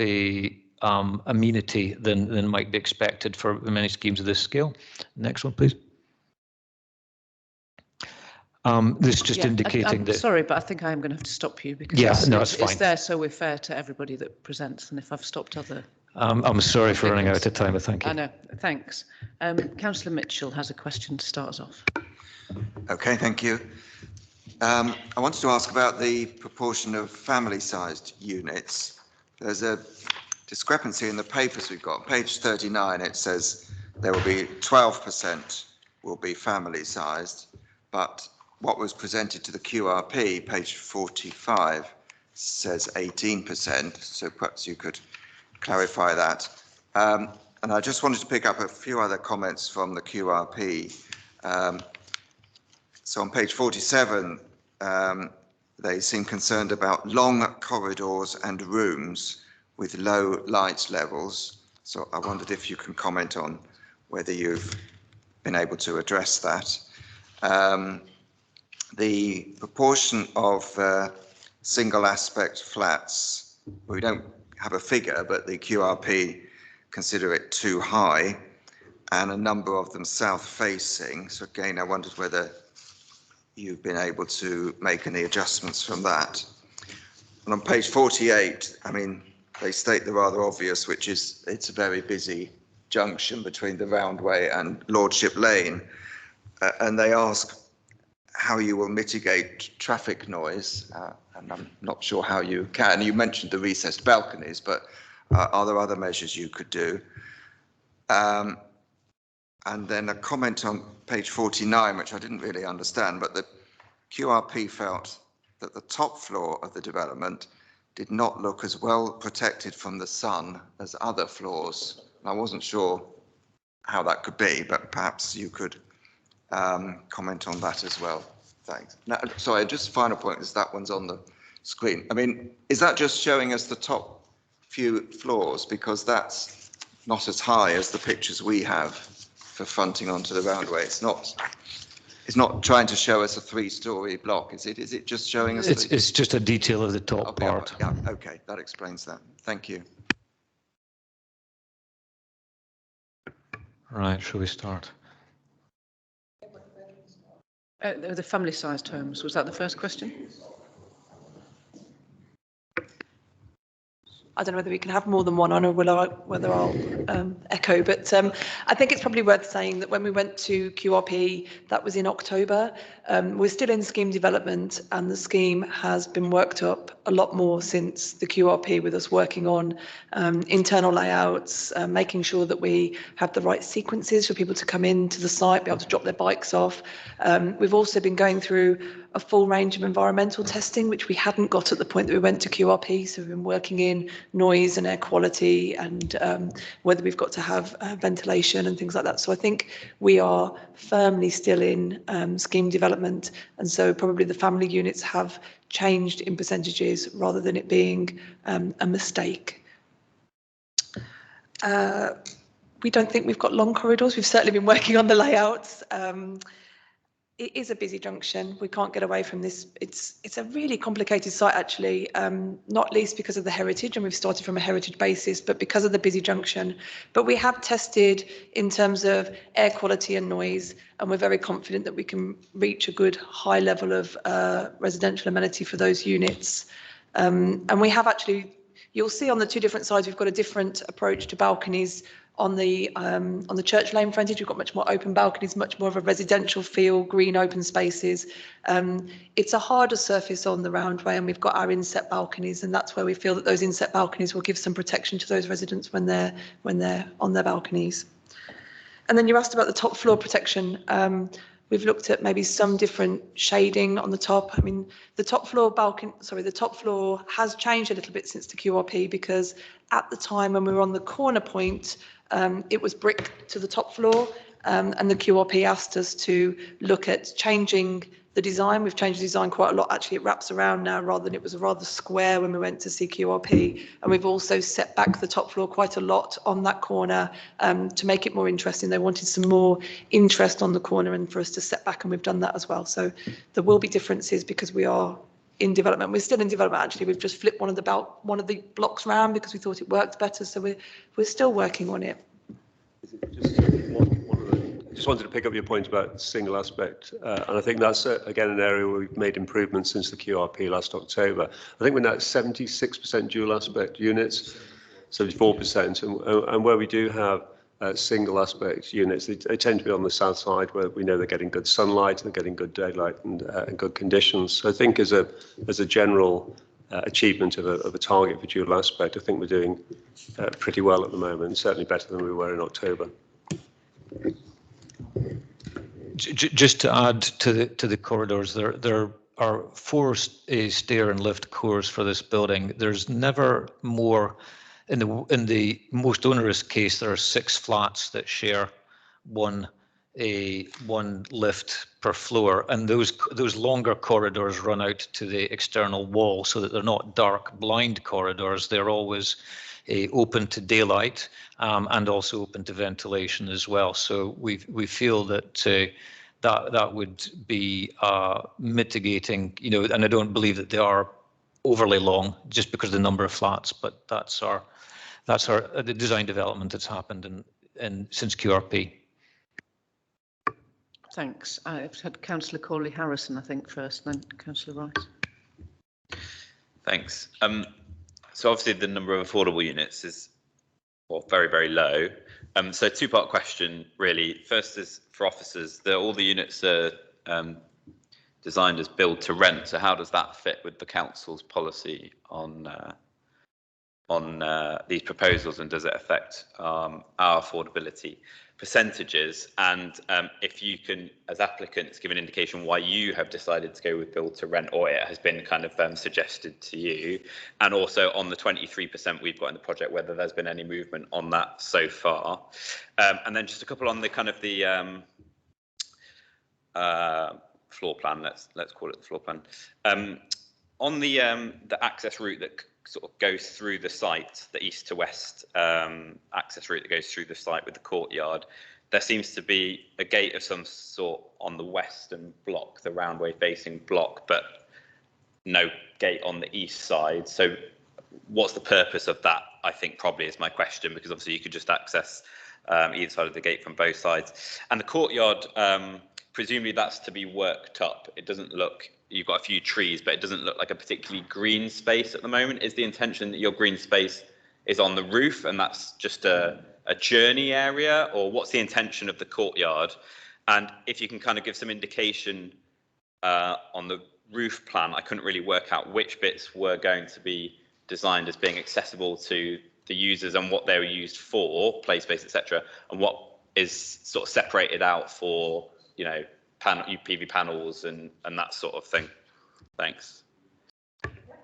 amenity than might be expected for many schemes of this scale. Next one, please. This is just indicating that. Sorry, but I think I am going to have to stop you because it's there, so we're fair to everybody that presents. And if I've stopped other. I'm sorry for running out of time, but thank you. I know, thanks. Councillor Mitchell has a question to start us off. Okay, thank you. I wanted to ask about the proportion of family-sized units. There's a discrepancy in the papers we've got. On page 39, it says there will be 12% will be family-sized, but what was presented to the QRP, page 45, says 18%. So perhaps you could clarify that. And I just wanted to pick up a few other comments from the QRP. So on page 47, they seem concerned about long corridors and rooms with low light levels. So I wondered if you can comment on whether you've been able to address that. The proportion of single aspect flats, we don't have a figure, but the QRP consider it too high, and a number of them south facing. So again, I wondered whether you've been able to make any adjustments from that. And on page 48, I mean, they state the rather obvious, which is it's a very busy junction between the Roundway and Lordship Lane. And they ask how you will mitigate traffic noise. And I'm not sure how you can. You mentioned the recessed balconies, but are there other measures you could do? And then a comment on page 49, which I didn't really understand, but the QRP felt that the top floor of the development did not look as well protected from the sun as other floors. I wasn't sure how that could be, but perhaps you could comment on that as well. Thanks. Now, sorry, just final point is that one's on the screen. I mean, is that just showing us the top few floors? Because that's not as high as the pictures we have for fronting onto the roundway. It's not trying to show us a 3-story block, is it? Is it just showing us? It's just a detail of the top part. Yeah, okay, that explains that. Thank you. Right, shall we start? The family-sized homes, was that the first question? I don't know whether we can have more than one on or whether I'll echo, but I think it's probably worth saying that when we went to QRP, that was in October. We're still in scheme development, and the scheme has been worked up a lot more since the QRP, with us working on internal layouts, making sure that we have the right sequences for people to come into the site, be able to drop their bikes off. We've also been going through a full range of environmental testing, which we hadn't got at the point that we went to QRP. So we've been working in noise and air quality, and whether we've got to have ventilation and things like that. So I think we are firmly still in scheme development, and so probably the family units have changed in percentages rather than it being a mistake. We don't think we've got long corridors. We've certainly been working on the layouts. It is a busy junction. We can't get away from this. It's a really complicated site, actually, not least because of the heritage, and we've started from a heritage basis, but because of the busy junction. But we have tested in terms of air quality and noise, and we're very confident that we can reach a good high level of residential amenity for those units. And we have actually, you'll see on the two different sides, we've got a different approach to balconies. On the Church Lane frontage, we've got much more open balconies, much more of a residential feel, green open spaces. It's a harder surface on the roundway, and we've got our inset balconies, and that's where we feel that those inset balconies will give some protection to those residents when they're on their balconies. And then you asked about the top floor protection. We've looked at maybe some different shading on the top. I mean, the top floor has changed a little bit since the QRP, because at the time when we were on the corner point, it was brick to the top floor, and the QRP asked us to look at changing the design. We've changed the design quite a lot. Actually, it wraps around now rather than it was rather square when we went to see QRP. And we've also set back the top floor quite a lot on that corner to make it more interesting. They wanted some more interest on the corner and for us to set back, and we've done that as well. So there will be differences because we are in development. We're still in development, actually. We've just flipped one of the blocks round because we thought it worked better. So we're still working on it. Just wanted to pick up your point about single aspect, and I think that's again an area where we've made improvements since the QRP last October. I think we're now at 76% dual aspect units, 74%, and where we do have single aspect units, they tend to be on the south side where we know they're getting good sunlight, they're getting good daylight and good conditions. So I think as a general achievement of a target for dual aspect, I think we're doing pretty well at the moment, certainly better than we were in October. Just to add to the corridors, there are 4 stair and lift cores for this building. There's never more. In the most onerous case, there are 6 flats that share one lift per floor, and those longer corridors run out to the external wall, so that they're not dark blind corridors. They're always open to daylight and also open to ventilation as well. So we feel that that would be mitigating, and I don't believe that they are overly long just because of the number of flats, but that's the design development that's happened since QRP. Thanks. I've had Councillor Corley-Harrison, I think, first, then Councillor Rice. Thanks. So obviously the number of affordable units is very, very low. So 2-part question, really. First is for officers. All the units are designed as build to rent. So how does that fit with the council's policy on these proposals, and does it affect our affordability percentages? And if you can, as applicants, give an indication why you have decided to go with build to rent, or it has been kind of suggested to you, and also on the 23% we've got in the project, whether there's been any movement on that so far. And then just a couple on the kind of the floor plan. Let's call it the floor plan. On the access route that sort of goes through the site, the east to west access route that goes through the site with the courtyard, there seems to be a gate of some sort on the western block, the roundway facing block, but no gate on the east side. So what's the purpose of that, I think probably is my question, because obviously you could just access either side of the gate from both sides. And the courtyard, presumably that's to be worked up. It doesn't look, you've got a few trees, but it doesn't look like a particularly green space at the moment. Is the intention that your green space is on the roof and that's just a journey area, or what's the intention of the courtyard? And if you can kind of give some indication on the roof plan, I couldn't really work out which bits were going to be designed as being accessible to the users and what they were used for, play space, etc., and what is sort of separated out for, you know, PV panels and that sort of thing. Thanks.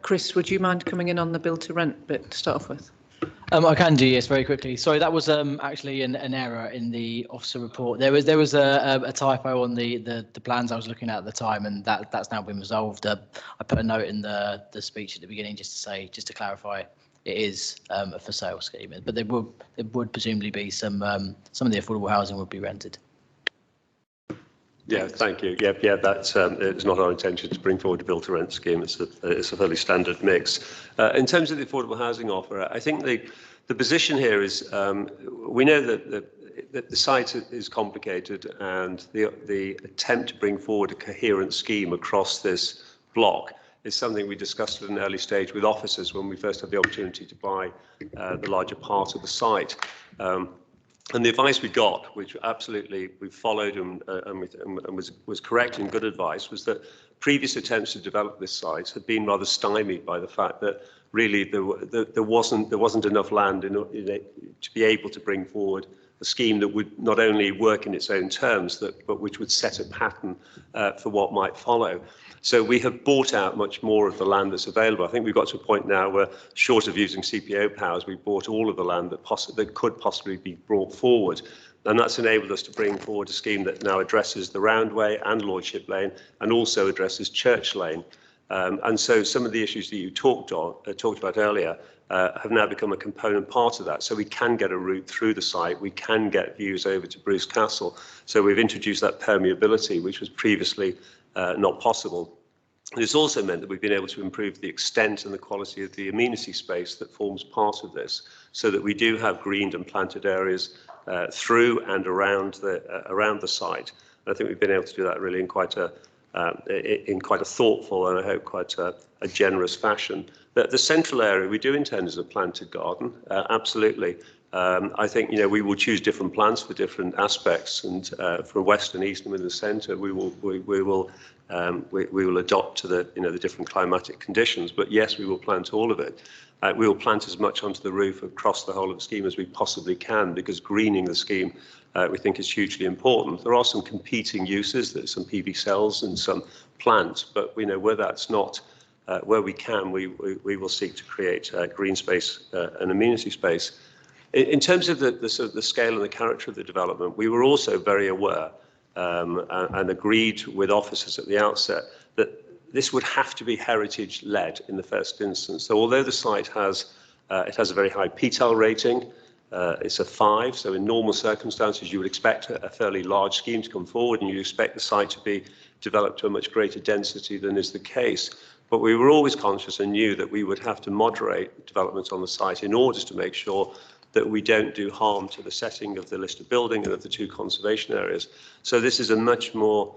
Chris, would you mind coming in on the build to rent bit to start off with? I can do, yes, very quickly. Sorry, that was actually an error in the officer report. There was a typo on the plans I was looking at the time, and that's now been resolved. I put a note in the speech at the beginning just to clarify it is a for sale scheme, but there would presumably be some of the affordable housing would be rented. Yeah, thank you. Yeah, that's it's not our intention to bring forward a build-to-rent scheme. It's a fairly standard mix. In terms of the affordable housing offer, I think the position here is we know that the site is complicated, and the attempt to bring forward a coherent scheme across this block is something we discussed at an early stage with officers when we first had the opportunity to buy the larger part of the site. And the advice we got, which absolutely we followed and was correct and good advice, was that previous attempts to develop this site had been rather stymied by the fact that really there wasn't enough land to be able to bring forward a scheme that would not only work in its own terms, but which would set a pattern for what might follow. So we have bought out much more of the land that's available. I think we've got to a point now where, short of using CPO powers, we've bought all of the land that could possibly be brought forward. And that's enabled us to bring forward a scheme that now addresses the Roundway and Lordship Lane, and also addresses Church Lane. And so some of the issues that you talked about earlier have now become a component part of that. So we can get a route through the site, we can get views over to Bruce Castle. So we've introduced that permeability, which was previously not possible. It's also meant that we've been able to improve the extent and the quality of the amenity space that forms part of this, so that we do have greened and planted areas through and around the site. And I think we've been able to do that really in quite a thoughtful and I hope quite a generous fashion. The central area we do intend as a planted garden, absolutely. I think we will choose different plants for different aspects, and from west and east and within the centre, we will adopt to the different climatic conditions. But yes, we will plant all of it. We will plant as much onto the roof across the whole of the scheme as we possibly can, because greening the scheme we think is hugely important. There are some competing uses, there's some PV cells and some plants, but where that's not, where we can, we will seek to create green space and amenity space. In terms of the sort of the scale and the character of the development, we were also very aware and agreed with officers at the outset that this would have to be heritage-led in the first instance. So although the site has a very high PTAL rating, it's a 5, so in normal circumstances you would expect a fairly large scheme to come forward, and you expect the site to be developed to a much greater density than is the case. But we were always conscious and knew that we would have to moderate development on the site in order to make sure that we don't do harm to the setting of the listed building and of the 2 conservation areas. So this is a much more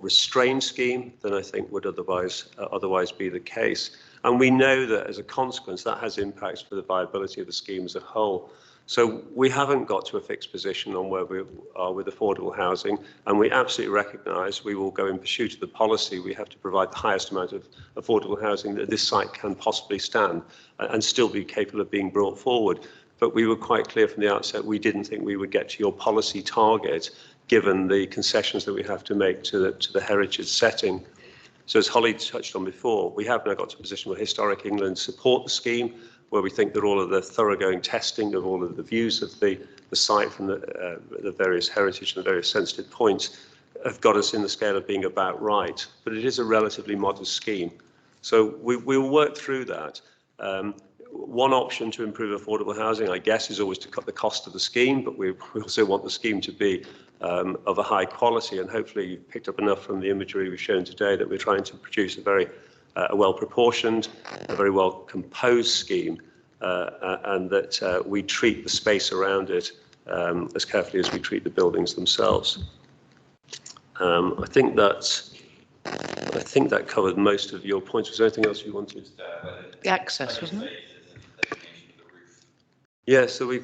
restrained scheme than I think would otherwise be the case. And we know that as a consequence, that has impacts for the viability of the scheme as a whole. So we haven't got to a fixed position on where we are with affordable housing, and we absolutely recognise we will go in pursuit of the policy. We have to provide the highest amount of affordable housing that this site can possibly stand and still be capable of being brought forward. But we were quite clear from the outset we didn't think we would get to your policy target given the concessions that we have to make to the heritage setting. So as Holly touched on before, we have now got to a position where Historic England support the scheme, where we think that all of the thoroughgoing testing of all of the views of the site from the various heritage and the various sensitive points have got us in the scale of being about right, but it is a relatively modest scheme. So we'll work through that. One option to improve affordable housing, I guess, is always to cut the cost of the scheme, but we also want the scheme to be of a high quality, and hopefully you've picked up enough from the imagery we've shown today that we're trying to produce a very well-proportioned, a very well-composed scheme, and that we treat the space around it as carefully as we treat the buildings themselves. I think that covered most of your points. Was there anything else you wanted? The access, wasn't it? Yeah, so we. I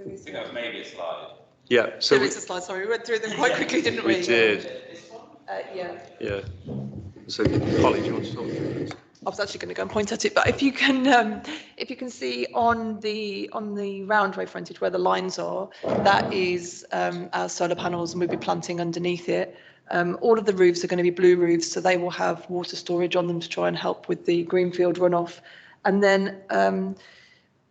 think that was maybe a slide. Yeah, so there is a slide. Sorry, we went through them quite quickly, didn't we? We did. Yeah. Yeah. So, Holly, do you want to talk through this? I was actually going to go and point at it, but if you can see on the roundway frontage where the lines are, that is our solar panels, and we'll be planting underneath it. All of the roofs are going to be blue roofs, so they will have water storage on them to try and help with the greenfield runoff. And then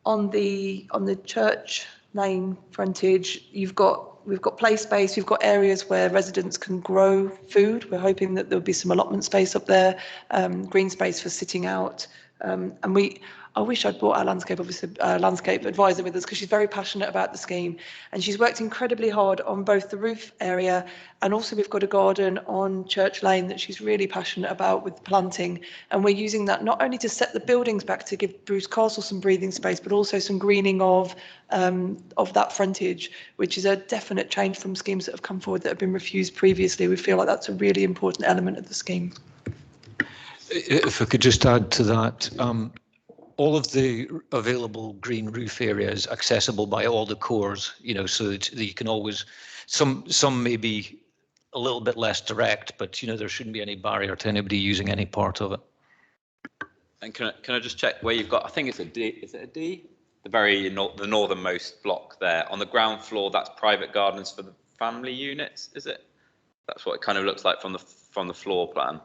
on the church lane frontage, we've got play space, we've got areas where residents can grow food. We're hoping that there'll be some allotment space up there, green space for sitting out. And I wish I'd brought our landscape advisor with us, because she's very passionate about the scheme, and she's worked incredibly hard on both the roof area, and also we've got a garden on Church Lane that she's really passionate about with planting, and we're using that not only to set the buildings back to give Bruce Castle some breathing space, but also some greening of that frontage, which is a definite change from schemes that have come forward that have been refused previously. We feel like that's a really important element of the scheme. If I could just add to that, all of the available green roof areas accessible by all the cores, so that you can always, some may be a little bit less direct, but there shouldn't be any barrier to anybody using any part of it. And can I just check where you've got, I think it's a D, is it a D? The northernmost block there. On the ground floor, that's private gardens for the family units, is it? That's what it kind of looks like from the floor plan.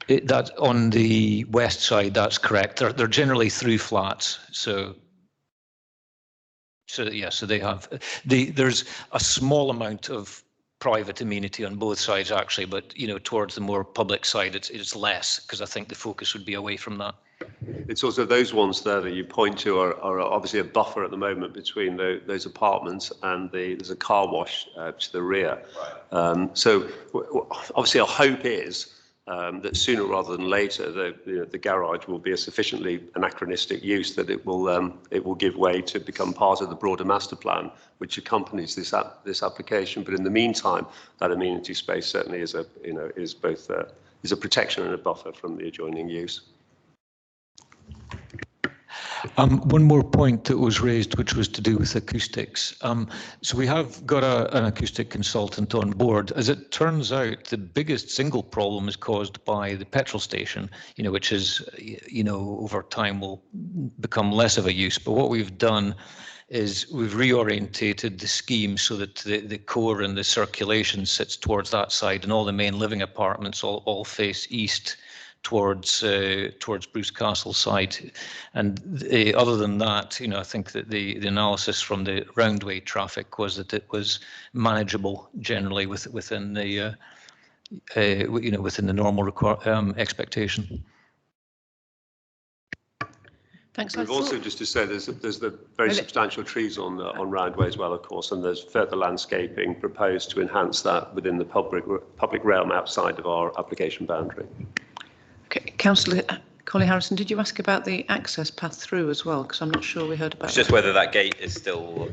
That on the west side, that's correct. They're generally through flats, so yeah. So they have there's a small amount of private amenity on both sides actually, but towards the more public side, it's less, because I think the focus would be away from that. It's also those ones there that you point to are obviously a buffer at the moment between those apartments and there's a car wash to the rear. Right. So obviously our hope is that sooner rather than later, the garage will be a sufficiently anachronistic use that it will give way to become part of the broader master plan, which accompanies this application. But in the meantime, that amenity space certainly is both a protection and a buffer from the adjoining use. One more point that was raised, which was to do with acoustics. So we have got an acoustic consultant on board. As it turns out, the biggest single problem is caused by the petrol station, which is, over time will become less of a use. But what we've done is we've reorientated the scheme so that the core and the circulation sits towards that side, and all the main living apartments all face east towards Bruce Castle side. And other than that, I think that the analysis from the roundway traffic was that it was manageable generally within the within the normal expectation. Thanks. We've also, just to say, there's the very substantial trees on Roundway as well, of course, and there's further landscaping proposed to enhance that within the public realm outside of our application boundary. Okay, Councillor Collie Harrison, did you ask about the access path through as well? Because I'm not sure we heard about It's just whether that gate is still,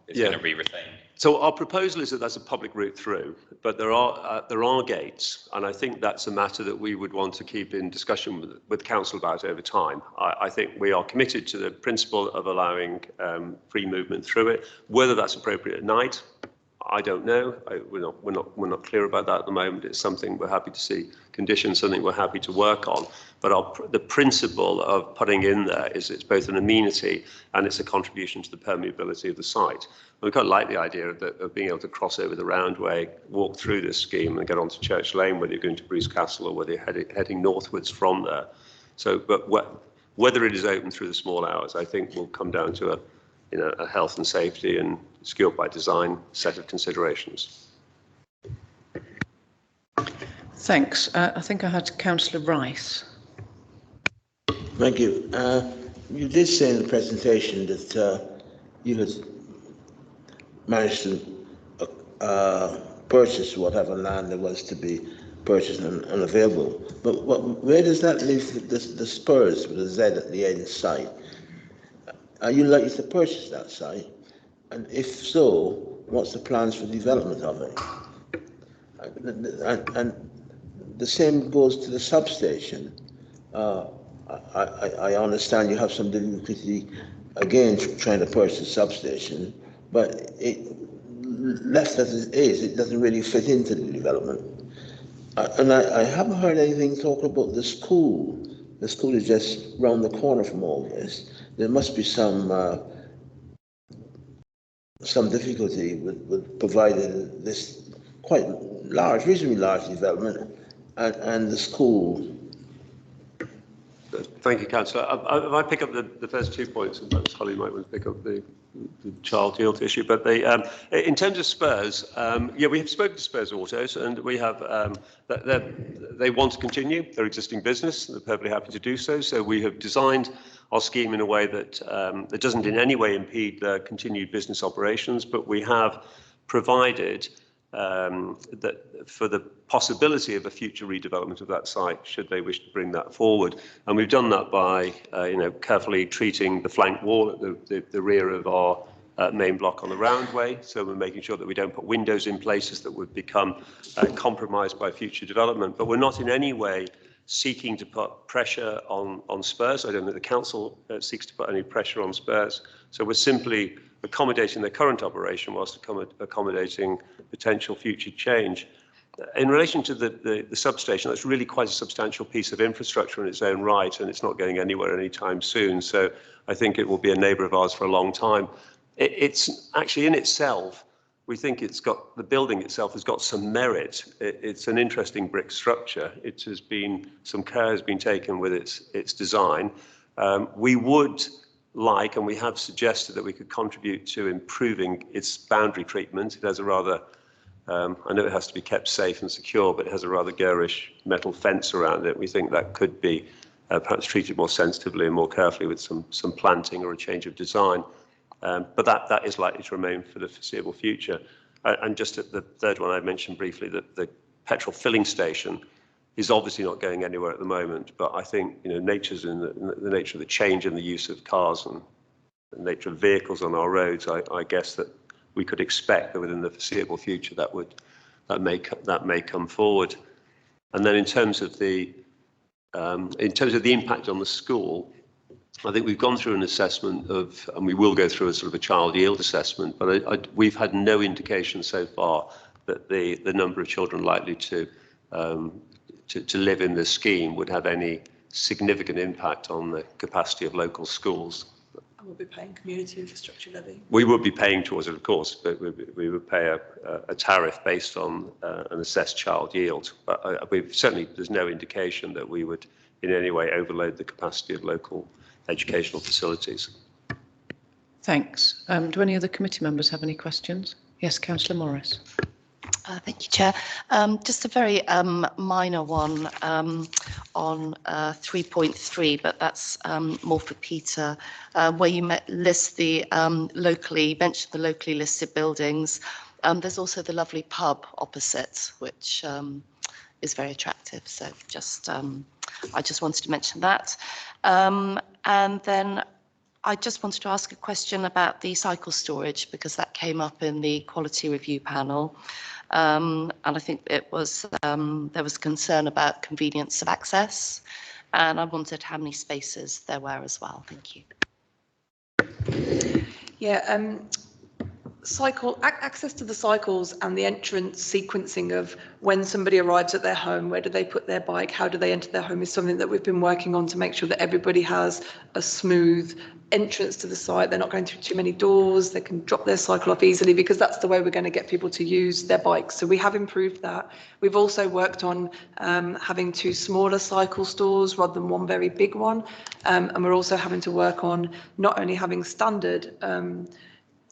it's going to be retained. So our proposal is that that's a public route through, but there are gates, and I think that's a matter that we would want to keep in discussion with council about over time. I think we are committed to the principle of allowing free movement through it. Whether that's appropriate at night, I don't know. We're not clear about that at the moment. It's something we're happy to see conditions, something we're happy to work on. But the principle of putting in there is it's both an amenity and it's a contribution to the permeability of the site. We quite like the idea of being able to cross over the Roundway, walk through this scheme and get onto Church Lane, whether you're going to Bruce Castle or whether you're heading northwards from there. So, but whether it is open through the small hours, I think will come down to a health and safety and secured by design set of considerations. Thanks. I think I had Councillor Rice. Thank you. You did say in the presentation that you had managed to purchase whatever land there was to be purchased and unavailable. But where does that leave the Spurs with a Z at the end site? Are you likely to purchase that site? And if so, what's the plans for development of it? And the same goes to the substation. I understand you have some difficulty, again, trying to purchase the substation, but left as it is, it doesn't really fit into the development. And I haven't heard anything talk about the school. The school is just round the corner from all this. There must be some difficulty with providing this quite large, reasonably large development and the school. Thank you, Councillor. If I pick up the first 2 points, and perhaps Holly might want to pick up the child yield issue. But in terms of Spurs, yeah, we have spoken to Spurs Autos, and we have they want to continue their existing business. They're perfectly happy to do so. So we have designed our scheme in a way that that doesn't in any way impede their continued business operations, but we have provided that for the possibility of a future redevelopment of that site, should they wish to bring that forward. And we've done that by, carefully treating the flank wall at the rear of our main block on the roundway. So we're making sure that we don't put windows in places that would become compromised by future development. But we're not in any way seeking to put pressure on Spurs. I don't think the council seeks to put any pressure on Spurs. So we're simply accommodating their current operation whilst accommodating potential future change. In relation to the substation, that's really quite a substantial piece of infrastructure in its own right, and it's not going anywhere anytime soon. So I think it will be a neighbour of ours for a long time. It's actually in itself, we think the building itself has got some merit. It's an interesting brick structure. Some care has been taken with its design. We would like, and we have suggested that we could contribute to improving its boundary treatment. It has a rather, I know it has to be kept safe and secure, but it has a rather garish metal fence around it. We think that could be perhaps treated more sensitively and more carefully with some planting or a change of design. But that is likely to remain for the foreseeable future. And just at the third one I mentioned briefly, that the petrol filling station is obviously not going anywhere at the moment, but I think nature's in the nature of the change in the use of cars and the nature of vehicles on our roads. I guess that we could expect that within the foreseeable future that may come forward. And then in terms of the impact on the school, I think we've gone through an assessment and we will go through a sort of a child yield assessment, but we've had no indication so far that the number of children likely to live in the scheme would have any significant impact on the capacity of local schools. And we'll be paying community infrastructure levy. We would be paying towards it, of course, but we would pay a tariff based on an assessed child yield. But there's no indication that we would in any way overload the capacity of local educational facilities. Thanks. Do any other committee members have any questions? Yes, Councillor Morris. Thank you, Chair. Just a very minor one on 3.3, but that's more for Peter, where you list the mentioned the locally listed buildings. There's also the lovely pub opposite, which is very attractive. So I just wanted to mention that. And then I just wanted to ask a question about the cycle storage, because that came up in the quality review panel. And I think there was concern about convenience of access, and I wondered how many spaces there were as well. Thank you. Yeah, access to the cycles and the entrance sequencing of when somebody arrives at their home, where do they put their bike, how do they enter their home, is something that we've been working on to make sure that everybody has a smooth entrance to the site. They're not going through too many doors, they can drop their cycle off easily, because that's the way we're going to get people to use their bikes. So we have improved that. We've also worked on having 2 smaller cycle stores rather than 1 very big one, and we're also having to work on not only having standard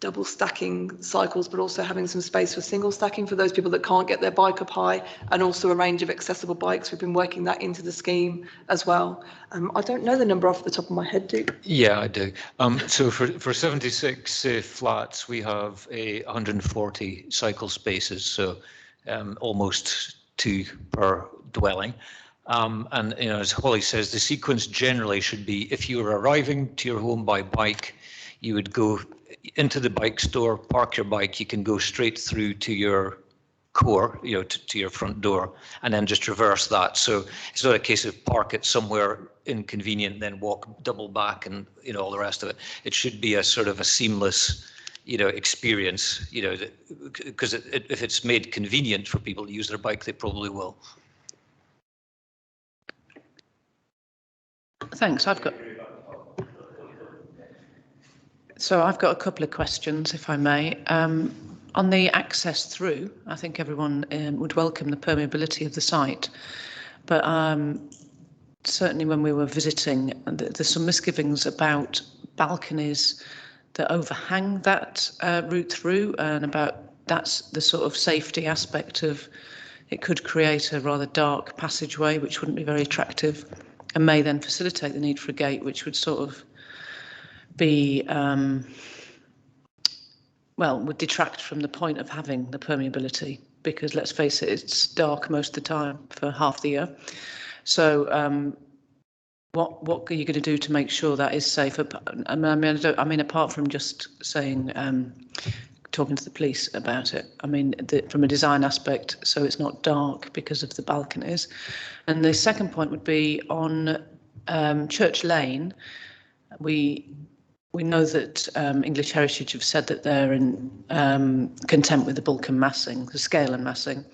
double stacking cycles, but also having some space for single stacking for those people that can't get their bike up high, and also a range of accessible bikes. We've been working that into the scheme as well. I don't know the number off the top of my head, do you? Yeah, I do. So for 76 flats, we have 140 cycle spaces, so almost 2 per dwelling. And as Holly says, the sequence generally should be, if you were arriving to your home by bike, you would go into the bike store, park your bike, you can go straight through to your core, to your front door, and then just reverse that. So it's not a case of park it somewhere inconvenient, then walk double back and all the rest of it. It should be a sort of a seamless experience, because if it's made convenient for people to use their bike, they probably will. Thanks. I've got a couple of questions, if I may. On the access through, I think everyone would welcome the permeability of the site, but certainly when we were visiting, there's some misgivings about balconies that overhang that route through, and that's the sort of safety aspect of it could create a rather dark passageway, which wouldn't be very attractive, and may then facilitate the need for a gate, which would sort of be would detract from the point of having the permeability, because let's face it, it's dark most of the time for half the year. So what are you going to do to make sure that is safe? I mean, apart from just saying, talking to the police about it, I mean, from a design aspect, so it's not dark because of the balconies. And the second point would be on Church Lane. We know that English Heritage have said that they're in content with the bulk and massing, the scale and massing.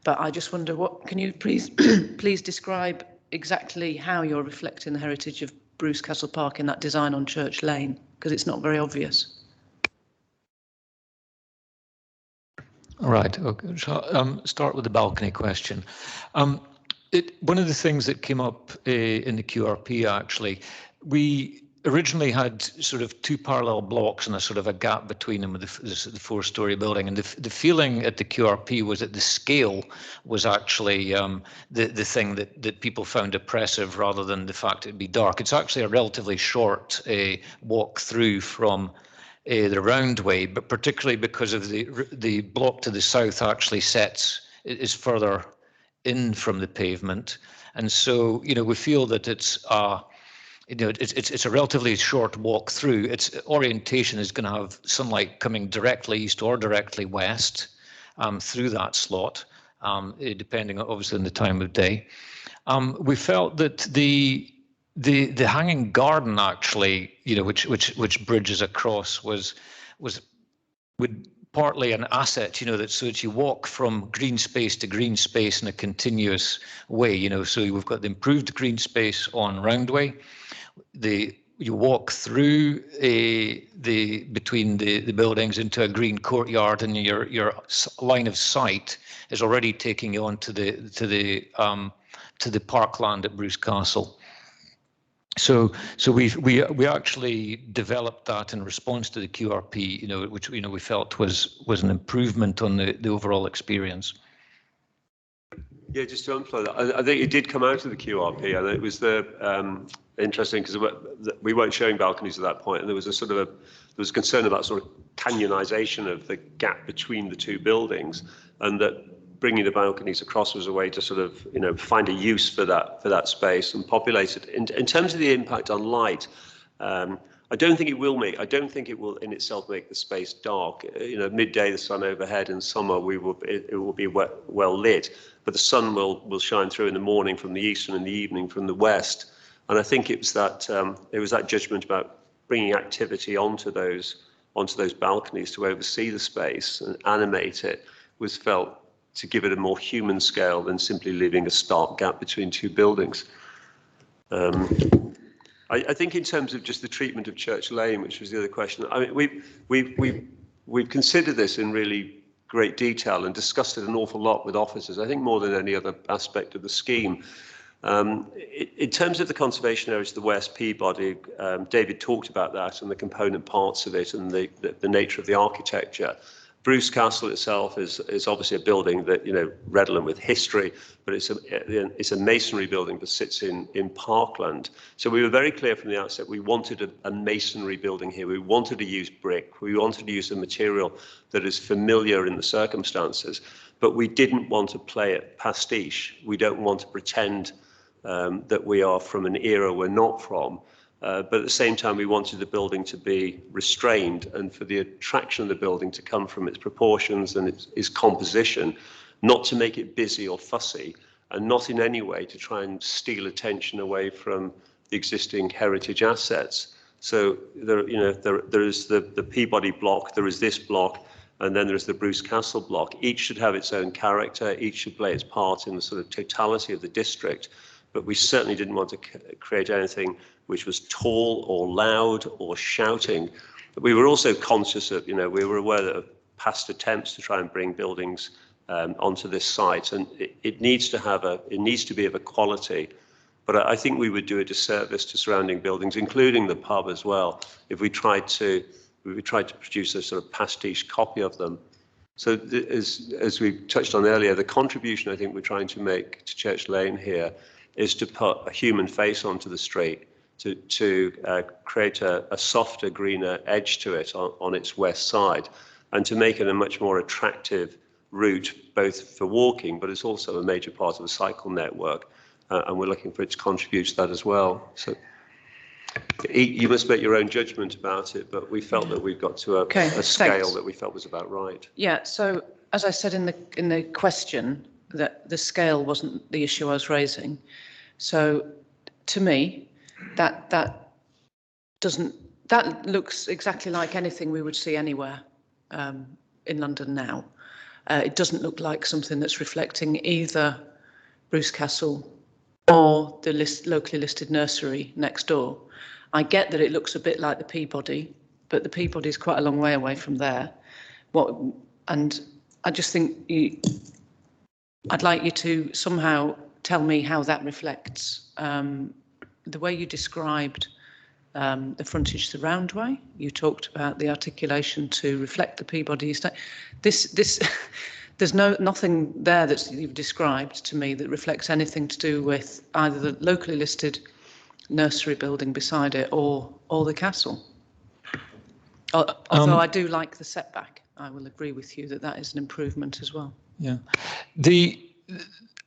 But I just wonder, can you please describe exactly how you're reflecting the heritage of Bruce Castle Park in that design on Church Lane? Because it's not very obvious. All right. Okay. So, start with the balcony question. One of the things that came up in the QRP, actually, we originally had sort of 2 parallel blocks and a sort of a gap between them with the 4-storey building. And the feeling at the QRP was that the scale was actually the thing that people found oppressive, rather than the fact it'd be dark. It's actually a relatively short walk through from the roundway, but particularly because of the block to the south actually is further in from the pavement. And so, we feel that it's it's a relatively short walk through. Its orientation is going to have sunlight coming directly east or directly west through that slot, depending obviously on the time of day. We felt that the hanging garden, actually, which bridges across, would partly an asset, so that you walk from green space to green space in a continuous way, so we've got the improved green space on Roundway. You walk through between the buildings into a green courtyard, and your line of sight is already taking you on to the parkland at Bruce Castle. So we actually developed that in response to the QRP, which we felt was an improvement on the overall experience. Yeah, just to amplify that, I think it did come out of the QRP, and it was interesting because we weren't showing balconies at that point, and there was a concern about sort of canyonization of the gap between the 2 buildings, and that bringing the balconies across was a way to sort of find a use for that space and populate it. In terms of the impact on light, I don't think it will in itself make the space dark. Midday the sun overhead, in summer it will be well lit, but the sun will shine through in the morning from the east and in the evening from the west. And I think it was that judgment about bringing activity onto those onto those balconies to oversee the space and animate it was felt to give it a more human scale than simply leaving a stark gap between two buildings. I think in terms of just the treatment of Church Lane, which was the other question, I mean, we've considered this in really great detail and discussed it an awful lot with officers, I think more than any other aspect of the scheme. In terms of the conservation areas, the West Peabody, David talked about that and the component parts of it and the nature of the architecture. Bruce Castle itself is obviously a building that, you know, redolent with history, but it's a masonry building that sits in parkland. So we were very clear from the outset we wanted a masonry building here. We wanted to use brick. We wanted to use a material that is familiar in the circumstances, but we didn't want to play it pastiche. We don't want to pretend that we are from an era we're not from. But at the same time, we wanted the building to be restrained and for the attraction of the building to come from its proportions and its composition, not to make it busy or fussy, and not in any way to try and steal attention away from the existing heritage assets. So there is the Peabody block, there is this block, and then there's the Bruce Castle block. Each should have its own character, each should play its part in the sort of totality of the district. But we certainly didn't want to create anything which was tall or loud or shouting. But we were also conscious of, we were aware of past attempts to try and bring buildings onto this site, and it needs to be of a quality. But I think we would do a disservice to surrounding buildings, including the pub as well, if we tried to produce a sort of pastiche copy of them. So as we touched on earlier, the contribution I think we're trying to make to Church Lane here is to put a human face onto the street, to create a softer, greener edge to it on its west side, and to make it a much more attractive route, both for walking, but it's also a major part of the cycle network, and we're looking for it to contribute to that as well. So you must make your own judgment about it, but we felt that we've got to a scale that we felt was about right. Yeah, so as I said in the question, that the scale wasn't the issue I was raising. So to me, that looks exactly like anything we would see anywhere in London now. It doesn't look like something that's reflecting either Bruce Castle or the locally listed nursery next door. I get that it looks a bit like the Peabody, but the Peabody is quite a long way away from there. And I just think I'd like you to somehow tell me how that reflects the way you described the frontage to the Roundway. You talked about the articulation to reflect the Peabody estate. There's nothing there that you've described to me that reflects anything to do with either the locally listed nursery building beside it or the castle. Although I do like the setback. I will agree with you that is an improvement as well. Yeah.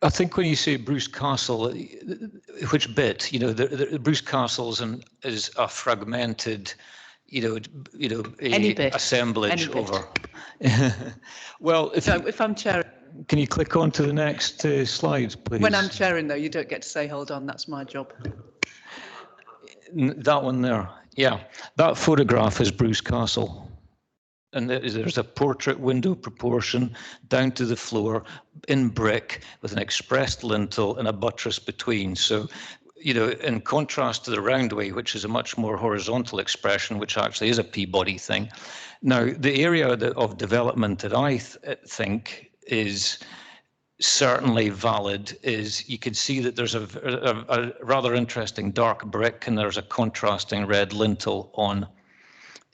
I think when you say Bruce Castle, which bit, the Bruce Castle's is a fragmented, assemblage over. Well, if I'm chairing. Can you click on to the next slide, please? When I'm chairing, though, you don't get to say, hold on, that's my job. That one there, yeah. That photograph is Bruce Castle. And there's a portrait window proportion down to the floor in brick with an expressed lintel and a buttress between. So, in contrast to the Roundway, which is a much more horizontal expression, which actually is a Peabody thing. Now, the area of development that I think is certainly valid is you can see that there's a rather interesting dark brick and there's a contrasting red lintel on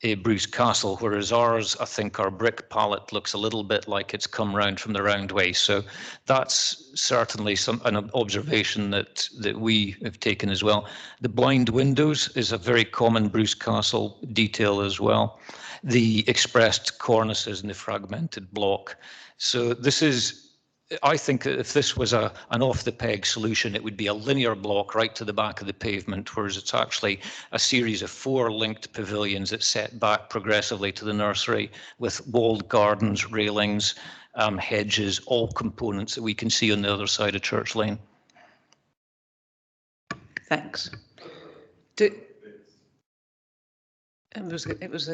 a Bruce Castle, whereas ours, I think our brick palette looks a little bit like it's come round from the Roundway. So that's certainly an observation that we have taken as well. The blind windows is a very common Bruce Castle detail as well. The expressed cornices and the fragmented block. So this is, I think if this was an off-the-peg solution, it would be a linear block right to the back of the pavement, whereas it's actually a series of 4 linked pavilions that set back progressively to the nursery with walled gardens, railings, hedges, all components that we can see on the other side of Church Lane. Thanks. It was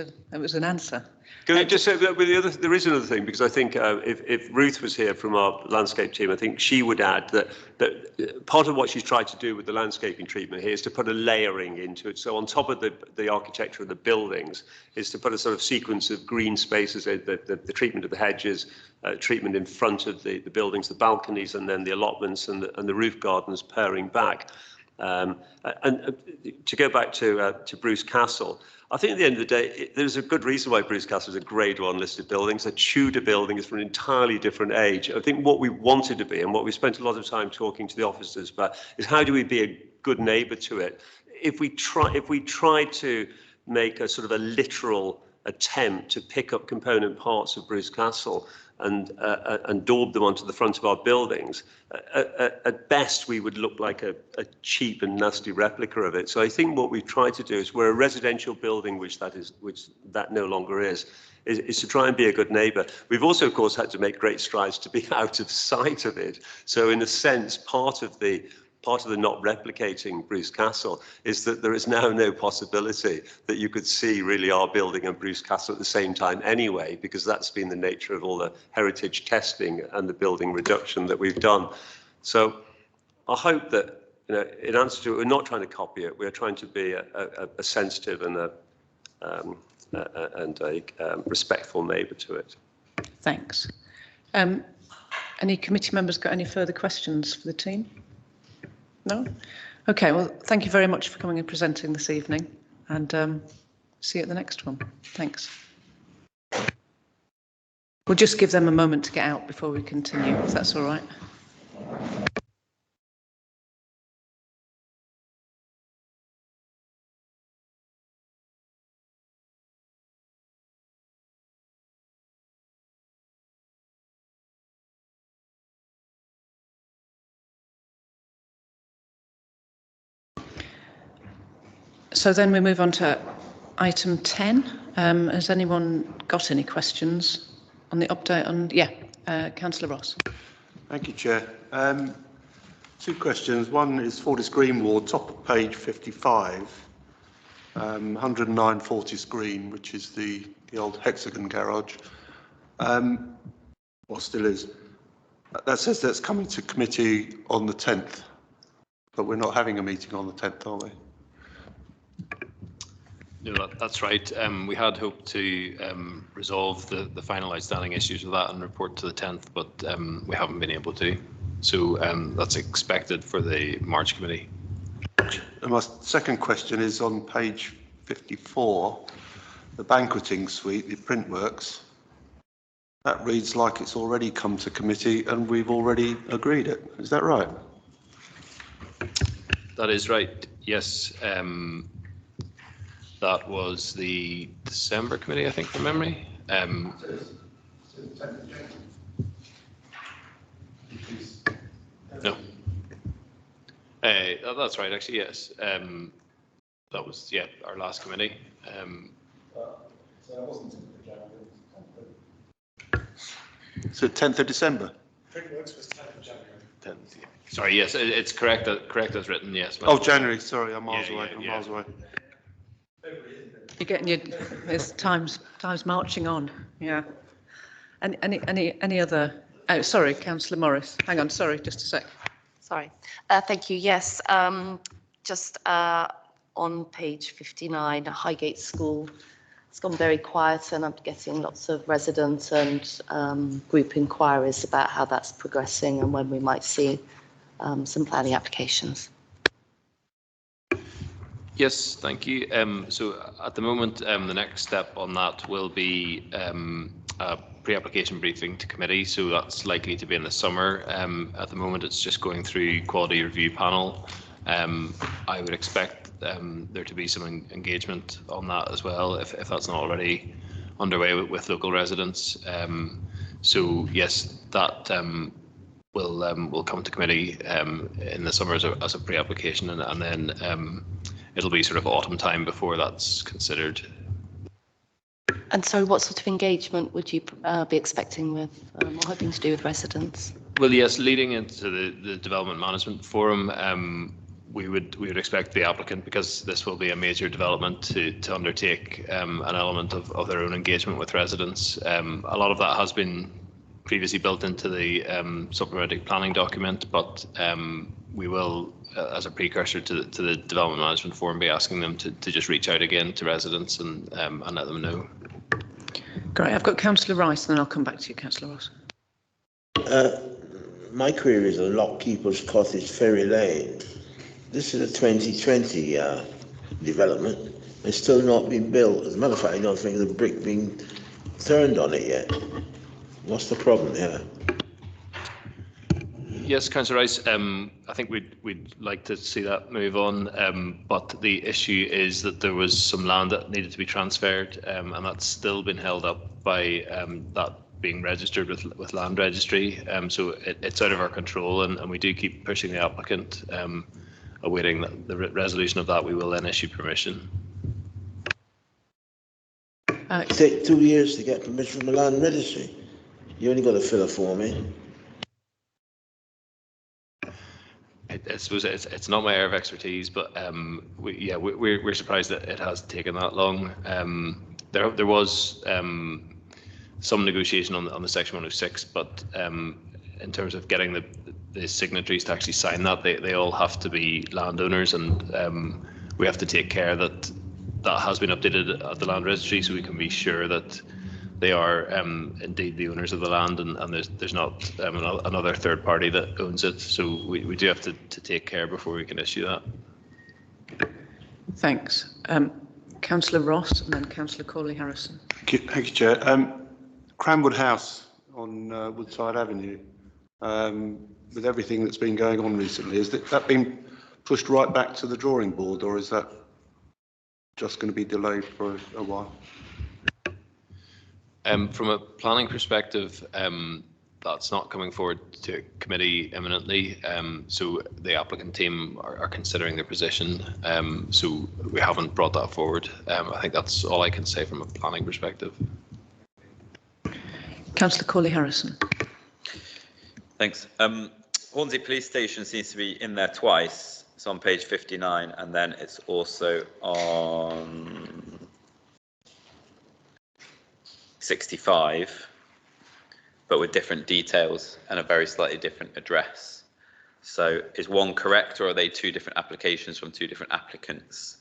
an answer. Can I just say that there is another thing, because I think if Ruth was here from our landscape team, I think she would add that part of what she's tried to do with the landscaping treatment here is to put a layering into it. So on top of the architecture of the buildings is to put a sort of sequence of green spaces, the treatment of the hedges, treatment in front of the buildings, the balconies, and then the allotments and the roof gardens pairing back. And to go back to Bruce Castle, I think at the end of the day, there's a good reason why Bruce Castle is a Grade 1 listed building. It's a Tudor building. It's from an entirely different age. I think what we wanted to be, and what we spent a lot of time talking to the officers about, is how do we be a good neighbour to it? If we try to make a sort of a literal attempt to pick up component parts of Bruce Castle and daub them onto the front of our buildings, at best we would look like a cheap and nasty replica of it. So I think what we've tried to do is, we're a residential building, which that no longer is to try and be a good neighbour. We've also, of course, had to make great strides to be out of sight of it. So in a sense, part of the not replicating Bruce Castle is that there is now no possibility that you could see really our building and Bruce Castle at the same time anyway, because that's been the nature of all the heritage testing and the building reduction that we've done. So I hope that, in answer to it, we're not trying to copy it. We're trying to be a sensitive and a respectful neighbour to it. Thanks. Any committee members got any further questions for the team? No? Okay, well, thank you very much for coming and presenting this evening, and see you at the next one. Thanks. We'll just give them a moment to get out before we continue, if that's all right. So then we move on to item 10. Has anyone got any questions on the update on? Councillor Ross. Thank you, Chair. Two questions. One is Fortis Green Ward, top of page 55, 109 Fortis Green, which is the old Hexagon garage. Or still is. That says that's coming to committee on the 10th, but we're not having a meeting on the 10th, are we? No, that's right. We had hoped to resolve the final outstanding issues with that and report to the 10th, but we haven't been able to. So that's expected for the March committee. And my second question is on page 54, the banqueting suite, the Printworks. That reads like it's already come to committee and we've already agreed it. Is that right? That is right. Yes. That was the December committee, I think, from memory. No. That's right, actually, yes. That was, our last committee. So 10th of December? Printworks was 10th of January. 10th, yeah. Sorry, yes, it's correct. Correct as written, yes. Oh, January, sorry, I'm miles away. I'm miles away. You're getting there's time's marching on. Yeah. And any other? Oh, sorry, Councillor Morris. Hang on, sorry, just a sec. Sorry. Thank you. Yes. Just on page 59, Highgate School. It's gone very quiet, and I'm getting lots of residents and group inquiries about how that's progressing and when we might see some planning applications. Yes, thank you. So at the moment, the next step on that will be a pre-application briefing to committee. So that's likely to be in the summer. At the moment, it's just going through quality review panel. I would expect there to be some engagement on that as well, if that's not already underway with local residents. So yes, that will come to committee in the summer as a pre-application, and then it'll be sort of autumn time before that's considered. And so what sort of engagement would you be expecting with or hoping to do with residents? Well, yes, leading into the Development Management Forum, we would expect the applicant, because this will be a major development, to undertake an element of their own engagement with residents. A lot of that has been previously built into the supplementary planning document, but we will, as a precursor to the development management forum, be asking them to just reach out again to residents and let them know. Great. I've got Councillor Rice, and then I'll come back to you, Councillor Ross. My query is on Lockkeeper's Cottage, Ferry Lane. This is a 2020 development. It's still not been built. As a matter of fact, I don't think the brick being turned on it yet. What's the problem here? Yes, Councillor Rice, I think we'd like to see that move on, but the issue is that there was some land that needed to be transferred, and that's still been held up by that being registered with Land Registry. So it's out of our control, and we do keep pushing the applicant, awaiting the resolution of that. We will then issue permission. It takes 2 years to get permission from the Land Registry. You only got to fill a form in. I suppose it's not my area of expertise, but we're surprised that it has taken that long. There was some negotiation on the Section 106, but in terms of getting the signatories to actually sign that, they all have to be landowners, and we have to take care that has been updated at the Land Registry, so we can be sure that they are indeed the owners of the land, and there's not another third party that owns it. So we do have to take care before we can issue that. Thanks. Councillor Ross, and then Councillor Corley-Harrison. Thank you, Chair. Cranwood House on Woodside Avenue, with everything that's been going on recently, has that been pushed right back to the drawing board, or is that just going to be delayed for a while? From a planning perspective, that's not coming forward to committee imminently. So the applicant team are considering their position. So we haven't brought that forward. I think that's all I can say from a planning perspective. Councillor Corley-Harrison. Thanks. Hornsey Police Station seems to be in there twice. It's on page 59, and then it's also on 65, but with different details and a very slightly different address. So is one correct, or are they two different applications from two different applicants?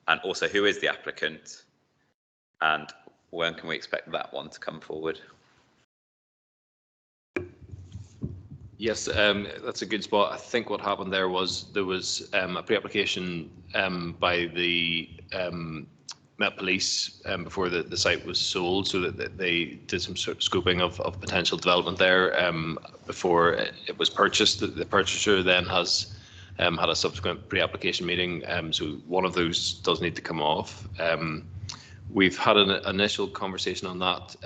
And also, who is the applicant? And when can we expect that one to come forward? Yes, that's a good spot. I think what happened there was a pre-application by the Met Police before the site was sold, so that they did some sort of scoping of potential development there before it was purchased. The purchaser then has had a subsequent pre-application meeting, so one of those does need to come off. We've had an initial conversation on that,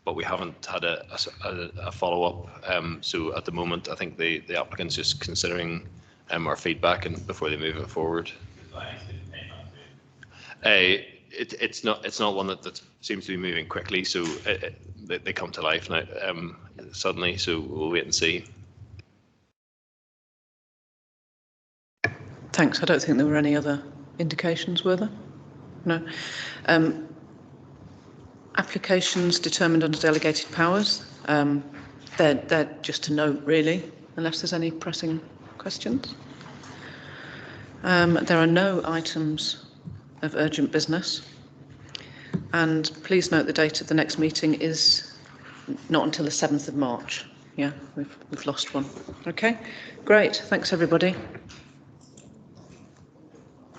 but we haven't had a follow-up. So at the moment, I think the applicant's just considering our feedback and before they move it forward. It's not one that seems to be moving quickly, so they come to life now suddenly. So we'll wait and see. Thanks. I don't think there were any other indications, were there? No. Applications determined under delegated powers. They're just a note, really, unless there's any pressing questions. There are no items of urgent business. And please note the date of the next meeting is not until the 7th of March. Yeah, we've lost one. Okay, great. Thanks, everybody.